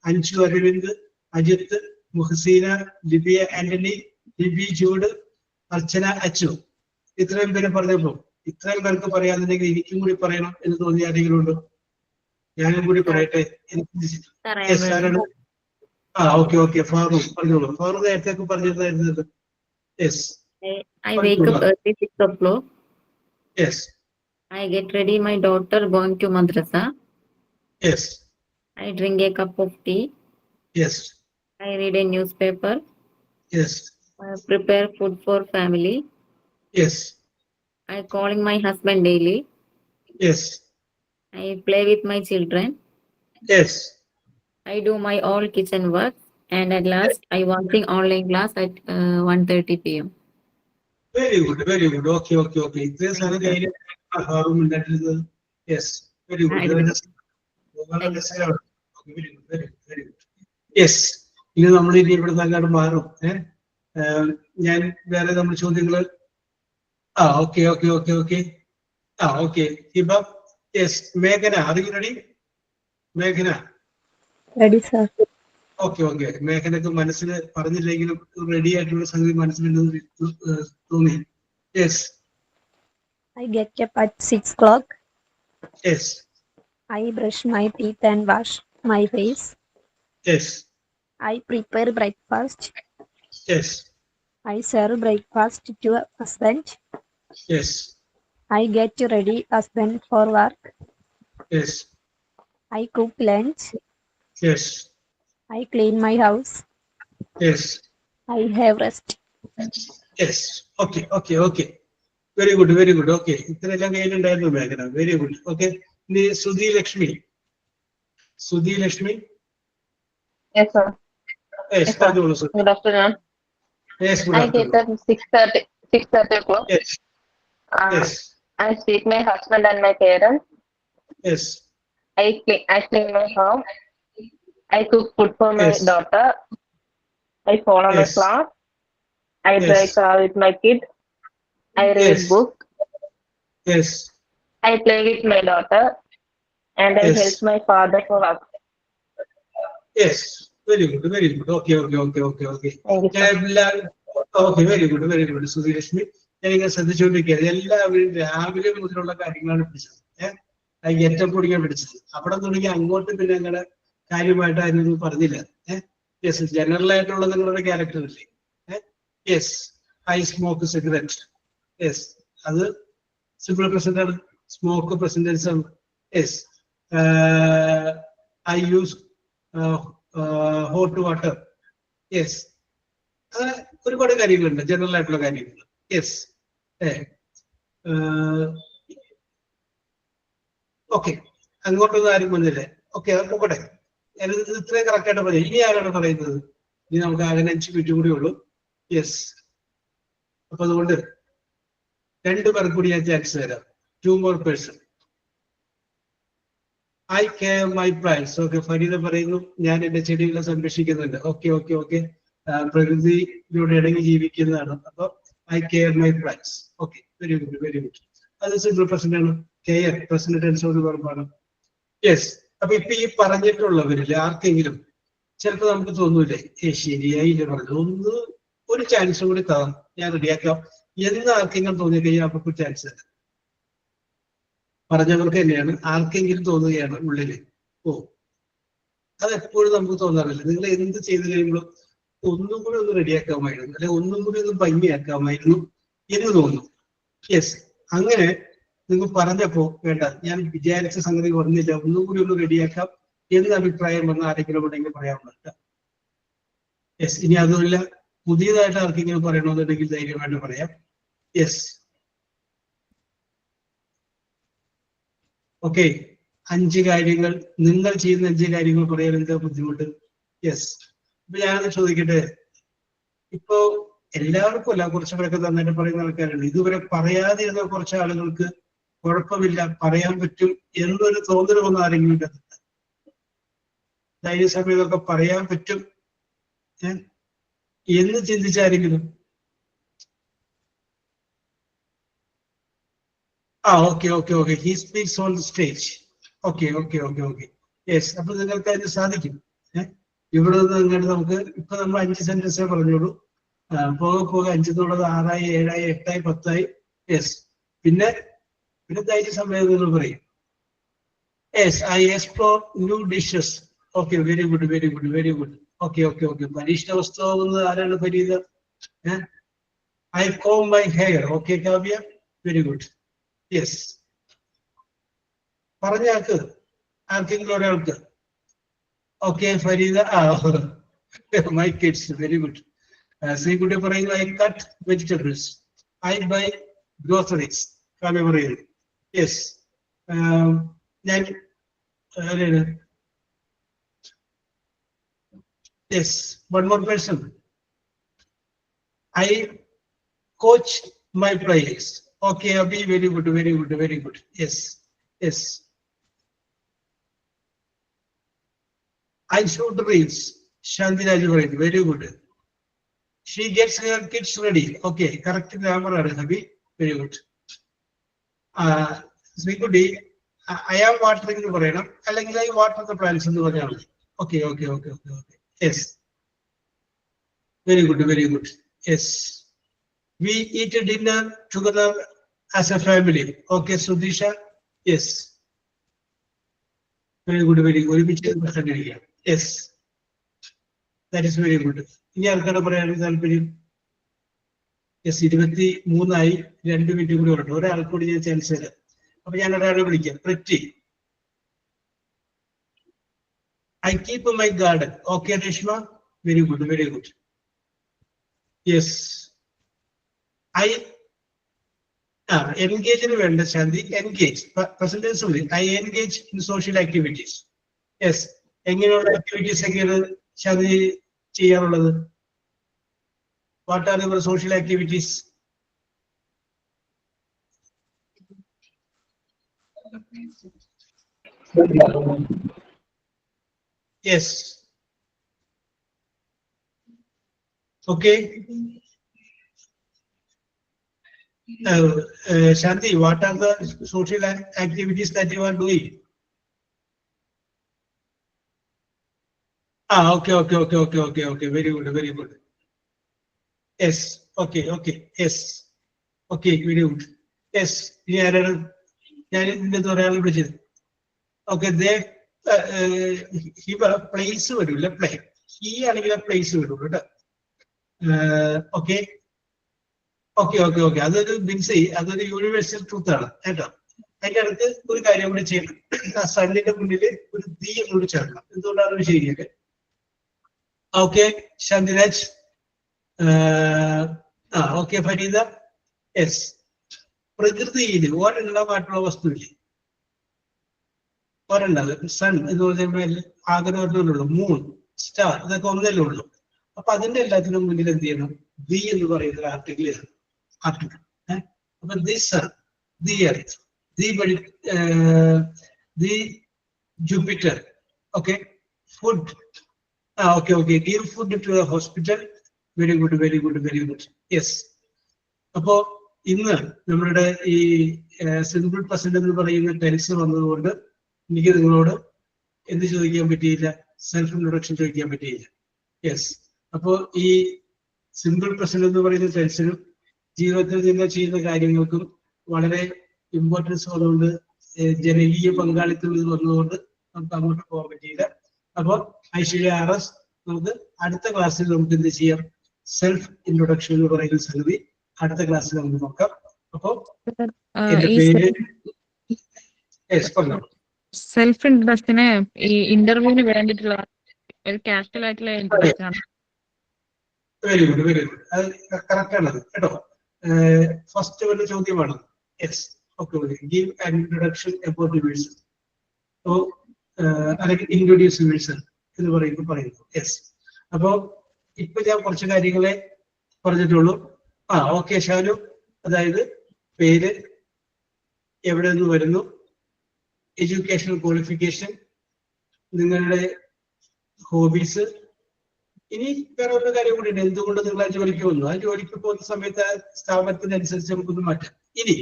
Anshu Aravind, Ajith, Muhaseena, Libiya Antony, Libi Jude, Archana Achu. ഇത്രയും പേര് പറഞ്ഞപ്പോ ഇത്രയും പേർക്ക് പറയാന്നുണ്ടെങ്കിൽ എനിക്കും കൂടി പറയണം എന്ന് തോന്നിയ ആരെങ്കിലും ഉണ്ടോ? ഞാനും കൂടി പറയട്ടെ. ഓക്കെ. ഫാറൂഖ് പറഞ്ഞോളൂ. ഫാറൂഖ് നേരത്തേക്ക് പറഞ്ഞിരുന്നത്. Yes. I wake up early 6 o'clock. Yes. I get ready. My daughter going to madrasa. Yes. I drink a cup of tea. Yes. I read a newspaper. Yes. I prepare food for family. Yes. I calling my husband daily. Yes. I play with my children. Yes. I do my all kitchen work, and at last I watching online class at 1:30 p.m. Very good. Okay. Iത്രയും സാധനം കഴിഞ്ഞ് ഹാറൂൺ ഉണ്ടായിരുന്നത്. Yes, very good. Very good. Yes. ഇനി നമ്മൾ ഇനി ഇവിടുന്ന് അങ്ങോട്ട് മാറും. ഞാൻ വേറെ നമ്മൾ ചോദ്യങ്ങള്. ഓക്കെ. ഹിബ. യെസ്. മേഘന, are you ready? മേഘന. Ready, sir. ഓക്കെ. മേഘനക്ക് മനസ്സിൽ പറഞ്ഞില്ലെങ്കിലും റെഡി ആയിട്ടുള്ള സംഗതി മനസ്സിലുണ്ടെന്ന് തോന്നി. Yes. I get up at 6 o'clock. Yes. I brush my teeth and wash my face. Yes. I prepare breakfast. Yes. I serve breakfast to husband. Yes. I get ready husband for work. Yes. I cook lunch. Yes. I clean my house. Yes. I have rest. Yes. Okay. Very good. Okay. ഇത്രയെല്ലാം കയ്യിലുണ്ടായിരുന്നു മേഘന. Very good. Okay. ഇനി Sudhi Lakshmi. Yes, sir. Yes. പറഞ്ഞോളൂ Sudhi. Good afternoon. Yes, good I afternoon. get up 6:30 o'clock. Yes. Yes. I speak my husband and my parents. Yes. I clean my home. I cook food for my Yes. daughter. I follow my Yes. class. I Yes. play car with my kid. I read Yes. book. Yes. I play with my daughter, and I Yes. help my father for work. Yes. Very good. Okay. Thank you, sir. Okay. Very good. Sudhi Lakshmi, ഞാനിങ്ങനെ ശ്രദ്ധിച്ചുകൊണ്ടിരിക്കുകയാണ്. എല്ലാവരും രാവിലെ മുതലുള്ള കാര്യങ്ങളാണ് പിടിച്ചത്. ഏറ്റവും പൊടിക്കാൻ പിടിച്ചത്. അവിടെ തുടങ്ങി അങ്ങോട്ട് പിന്നെ അങ്ങനെ കാര്യമായിട്ട് അതിനൊന്നും പറഞ്ഞില്ല. യെസ്. ജനറൽ ആയിട്ടുള്ള നിങ്ങളുടെ ക്യാരക്ടർ ഇല്ലേ? Yes. I smoke cigarette. Yes, അത് സിമ്പിൾ പ്രസന്റ് ആണ്. സ്മോക്ക് പ്രസന്റ് ടെൻസ് ആണ്. Yes. I use hot water. Yes. അങ്ങനെ ഒരുപാട് കാര്യങ്ങളുണ്ട്, ജനറൽ ആയിട്ടുള്ള കാര്യങ്ങൾ. യെസ്. ഓക്കെ. അങ്ങോട്ടൊന്നും ആരും വന്നില്ലേ? ഓക്കെ, അത് പോകട്ടെ. ഇത്രയും കറക്റ്റ് ആയിട്ട് പറയാം. ഇനി ആരാണ് പറയുന്നത്? ഇനി നമുക്ക് ആകെ 5 മിനിറ്റ് കൂടി ഉള്ളൂ. യെസ്. അപ്പൊ അതുകൊണ്ട് 2 പേർക്ക് കൂടി ഞാൻ ചാൻസ് തരാം. 2 more person. I care my plants. Okay, Fareeda പറയുന്നു ഞാൻ എന്റെ ചെടികളെ സംരക്ഷിക്കുന്നുണ്ട്. ഓക്കെ. പ്രകൃതിയോട് ഇണങ്ങി ജീവിക്കുന്നതാണ്. അപ്പൊ I care my plants. Okay. Very good very good. അത് സിമ്പിൾ പ്രസന്റ് ആണ്. കെയർ പ്രസന്റ് ടെൻസോട് വെർബാണ്. യെസ്. അപ്പൊ ഇപ്പൊ ഈ പറഞ്ഞിട്ടുള്ളവരിൽ ആർക്കെങ്കിലും ചിലപ്പോൾ നമുക്ക് തോന്നൂലേ ശരിയായില്ലേ പറഞ്ഞു, ഒരു ചാൻസ് കൂടി തരാം, ഞാൻ റെഡിയാക്കാം എന്ന് ആർക്കെങ്കിലും തോന്നി കഴിഞ്ഞാൽ അവർക്ക് ചാൻസ് തരാം. പറഞ്ഞവർക്ക് തന്നെയാണ്, ആർക്കെങ്കിലും തോന്നുകയാണ് ഉള്ളില് ഓ അതെപ്പോഴും നമുക്ക് തോന്നാറില്ല. നിങ്ങൾ എന്ത് ചെയ്ത് കഴിയുമ്പോഴും ഒന്നും കൂടി ഒന്ന് റെഡിയാക്കാമായിരുന്നു, അല്ലെ ഒന്നും കൂടി ഒന്ന് ഭംഗിയാക്കാമായിരുന്നു എന്ന് തോന്നും. യെസ്. അങ്ങനെ നിങ്ങൾ പറഞ്ഞപ്പോ വേണ്ട ഞാൻ വിചാരിച്ച സംഗതി പറഞ്ഞില്ല, ഒന്നും കൂടി ഒന്ന് റെഡിയാക്കാം എന്ന് അഭിപ്രായം വന്ന ആരെങ്കിലും ഉണ്ടെങ്കിൽ പറയാവുന്നുണ്ട്. യെസ്. ഇനി അതുമില്ല, പുതിയതായിട്ട് ആർക്കെങ്കിലും പറയണമെന്നുണ്ടെങ്കിൽ ധൈര്യമായിട്ട് പറയാം. യെസ്. ഓക്കെ. 5 കാര്യങ്ങൾ, നിങ്ങൾ ചെയ്യുന്ന 5 കാര്യങ്ങൾ പറയാൻ എന്താ ബുദ്ധിമുട്ട്? യെസ്. ഇപ്പൊ ഞാനത് ചോദിക്കട്ടെ, ഇപ്പോ എല്ലാവർക്കും അല്ല, കുറച്ചുപേരൊക്കെ നന്നായിട്ട് പറയുന്ന ആൾക്കാരുണ്ട്. ഇതുവരെ പറയാതിരുന്ന കുറച്ച് ആളുകൾക്ക് കുഴപ്പമില്ല, പറയാൻ പറ്റും എന്നൊരു തോന്നൽ വന്ന ആരെങ്കിലും ഇല്ല? ധൈര്യസമയത്തൊക്കെ പറയാൻ പറ്റും എന്ന് ചിന്തിച്ചാരെങ്കിലും? Okay okay okay. He speaks on the stage. Okay okay okay okay. Yes. അപ്പൊ നിങ്ങൾക്ക് അതിന് സാധിക്കും. ഇവിടെ നിന്ന് അങ്ങോട്ട് നമുക്ക് ഇപ്പൊ നമ്മൾ 5 സെന്റൻസേ പറഞ്ഞോളൂ. പോകെ പോകെ 5 എന്നുള്ളത് 6 ആയി 7 ആയി 8 ആയി 10 ആയി. യെസ്. പിന്നെ ധൈര്യ സമയത്ത് പറയും. Yes. I explore new dishes. Okay very good very good very good. Okay okay okay. പരീക്ഷ പുസ്തകം ആരാണ് Fareeda? I comb my hair. Okay Kavya very good. Yes. പറഞ്ഞാൾക്ക് ആർക്കെങ്കിലും ഒരാൾക്ക്. Okay Fareeda. My kids very good. Sreekutty പറയുന്നു I cut vegetables. I buy groceries. Kavya പറയുന്നു. Yes. ഞാൻ yes. One more person. I coach my players. Okay, Abhi, very good, very good, very good. Yes, yes. I shoot reels. Shanti Raju, very good. She gets her kids ready. Okay, correct grammar, Abhi, very good. Srikudi, I am watering the brain. I water the plants in the brain. Okay, okay, okay, okay, okay. Yes. Very good, very good. Yes. We eat a dinner together as a family. Okay, Sudisha? Yes. Very good, very good. Yes. That is very good. Yes, 23 ആയി 2 minute കൂടി ഉണ്ട്. ഒരാൾക്ക് കൂടി ഞാൻ chance തരാം. അപ്പൊ ഞാൻ ഒരാളെ വിളിക്കാം. Pretty. I keep my garden. Okay, Rishma? Very good, very good. Yes. I engage in Shanti, engage. Present tense only. I engage in social activities. Yes. Activities Shanti cheyanulladu. What are your social activities? Yes. Okay. Shanti, what are the social activities that you are doing? Okay, okay, okay, okay, okay, okay. Very good, very good. Yes, okay, okay, yes. Okay, very good. Yes, okay, there, he place, play. He and place, okay. Okay, okay, okay. That's a universal truth. I can do a carry of chain. Sunday with the okay, Shandiraj. Okay, Farida. Yes. Prakriti, what in love at Rovastuli? What another sun, moon, star, the Condelolo. Upon the Latinum Millennium, be in the article. But this sun, the earth, the Jupiter, okay, food, okay, okay, give food to the hospital, very good, very good, very good. Yes. About ഇന്ന് നമ്മളുടെ ഈ simple present എന്ന് പറയുന്ന tense വന്നതുകൊണ്ട് എനിക്ക് നിങ്ങളോട് എന്ത് ചോദിക്കാൻ പറ്റിയില്ല? സെൽഫ് ഇൻട്രൊഡക്ഷൻ ചോദിക്കാൻ പറ്റിയില്ല. യെസ്. അപ്പോൾ ഈ സിമ്പിൾ പ്രസന്റ് എന്ന് പറയുന്ന ടെൻസിനും ജീവിതത്തിൽ നിങ്ങൾ ചെയ്യുന്ന കാര്യങ്ങൾക്കും വളരെ ഇമ്പോർട്ടൻസ് വന്നുകൊണ്ട് ജനകീയ പങ്കാളിത്തം ഇത് വന്നതുകൊണ്ട് നമുക്ക് അങ്ങോട്ട് പോകാൻ പറ്റിയില്ല. അപ്പോൾ ഐശ്വര്യ RS നമുക്ക് അടുത്ത ക്ലാസ്സിൽ നമുക്ക് എന്ത് ചെയ്യാം? സെൽഫ് ഇൻട്രൊഡക്ഷൻ എന്ന് പറയുന്ന സംഗതി അടുത്ത ക്ലാസ്സിൽ നമുക്ക് നോക്കാം. അപ്പോ എന്റെ പേര് പറഞ്ഞു. സെൽഫ് ഇൻട്രൊഡക്ഷന് ഈ ഇന്റർവ്യൂവിന് വേണ്ടിയിട്ടുള്ള ഒരു കാഷ്വൽ ആയിട്ടുള്ള ഇൻട്രൊഡക്ഷൻ ആണ്. Very good, very good. അത് കറക്റ്റ് ആണത് കേട്ടോ. ഫസ്റ്റ് വല്ല ചോദ്യമാണ്. Yes, okay. Give an introduction about yourself. So അല്ലെങ്കിൽ ഇൻട്രൊഡ്യൂസ് യുവേഴ്സെൽഫ് എന്ന് പറയുന്നു. യെസ്. അപ്പോ ഇപ്പൊ ഞാൻ കുറച്ച് കാര്യങ്ങളെ പറഞ്ഞിട്ടുള്ളൂ. ഓക്കെ ഷാനു. അതായത് പേര്, എവിടെ നിന്ന് വരുന്നു, എഡ്യൂക്കേഷണൽ ക്വാളിഫിക്കേഷൻ, നിങ്ങളുടെ ഹോബീസ്. ഇനി വേറെ ഒരു കാര്യം കൂടി ഉണ്ട്. എന്തുകൊണ്ട് നിങ്ങൾ ആ ജോലിക്ക് വന്നു? ആ ജോലിക്ക് പോകുന്ന സമയത്ത് ആ സ്ഥാപനത്തിനനുസരിച്ച് നമുക്കൊന്ന് മാറ്റാം. ഇനി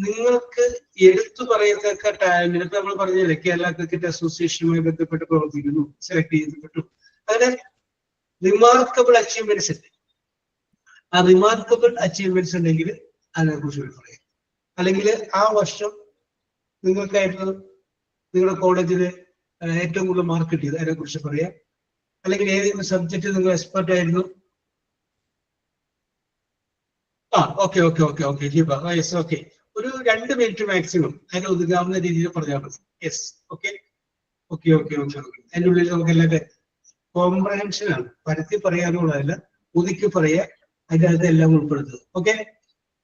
നിങ്ങൾക്ക് എടുത്തു പറയത്തക്ക ടാലന്റ്, ഇപ്പൊ നമ്മൾ പറഞ്ഞില്ലേ കേരള ക്രിക്കറ്റ് അസോസിയേഷനുമായി ബന്ധപ്പെട്ട് പ്രവർത്തിക്കുന്നു, സെലക്ട് ചെയ്യപ്പെട്ടു. അങ്ങനെ റിമാർക്കബിൾ അച്ചീവ്മെന്റ്സ് ഉണ്ട്. ആ റിമാർക്കബിൾ അച്ചീവ്മെന്റ്സ് ഉണ്ടെങ്കിൽ അതിനെ കുറിച്ച് പറയാം. അല്ലെങ്കിൽ ആ വർഷം നിങ്ങൾക്കായിരുന്നു നിങ്ങളുടെ കോളേജിൽ ഏറ്റവും കൂടുതൽ മാർക്ക് കിട്ടിയത്, അതിനെ കുറിച്ച് പറയാം. അല്ലെങ്കിൽ ഏതെങ്കിലും സബ്ജക്റ്റ് നിങ്ങൾ എക്സ്പെർട്ട് ആയിരുന്നു. ഓക്കെ. ഒരു 2 മിനിറ്റ് മാക്സിമം അതിനെ ഒതുങ്ങാവുന്ന രീതിയിൽ പറഞ്ഞാൽ മതി. Yes, okay. അതിൻ്റെ ഉള്ളിൽ നമുക്ക് എല്ലാ കോംപ്രഹെൻഷൻ ആണ്. പരത്തി പറയാനുള്ളതല്ല, ഒതുക്കി പറയാ, അതിൻ്റെ അകത്ത് എല്ലാം ഉൾപ്പെടുത്തുക. ഓക്കെ.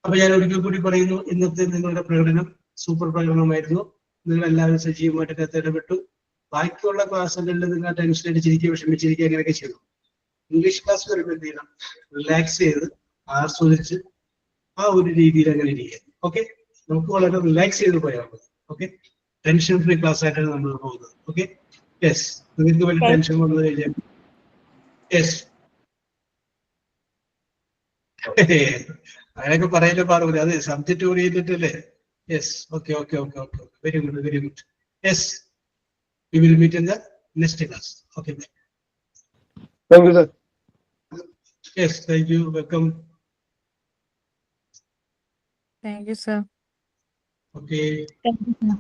അപ്പൊ ഞാൻ ഒരിക്കൽ കൂടി പറയുന്നു, ഇന്നത്തെ നിങ്ങളുടെ പ്രകടനം സൂപ്പർ പ്രകടനമായിരുന്നു. നിങ്ങൾ എല്ലാവരും സജീവമായിട്ട് അകത്ത് ഇടപെട്ടു. ബാക്കിയുള്ള ക്ലാസ്സുകളിൽ നിങ്ങൾ ടെൻഷൻ അടിച്ചിരിക്കുക, വിഷമിച്ചിരിക്കുക, അങ്ങനെയൊക്കെ ചെയ്തു. ഇംഗ്ലീഷ് ക്ലാസ് വരുമ്പോൾ എന്ത് ചെയ്യണം? റിലാക്സ് ചെയ്ത് ആസ്വദിച്ച് ആ ഒരു രീതിയിൽ അങ്ങനെ ഇരിക്കുക. ഓക്കെ. നമുക്ക് വളരെ റിലാക്സ് ചെയ്ത് പോയാൽ മതി. ഓക്കെ. ടെൻഷൻ ഫ്രീ ക്ലാസ് ആയിട്ടാണ് നമ്മൾ പോകുന്നത്. ഓക്കെ. യെസ്. നിങ്ങൾക്ക് വലിയ ടെൻഷൻ വന്നു കഴിഞ്ഞാൽ യെസ് അങ്ങനെയൊക്കെ പറയല്ലേ പാടില്ല. അത് സബ്ജക്ട് ഓറിയന്റഡ് അല്ലേ? Yes. Okay. Very good. Yes. We will meet in the next class. Okay. Thank you, sir. Yes, thank you. Welcome. Thank you, sir. Okay. Thank you, sir.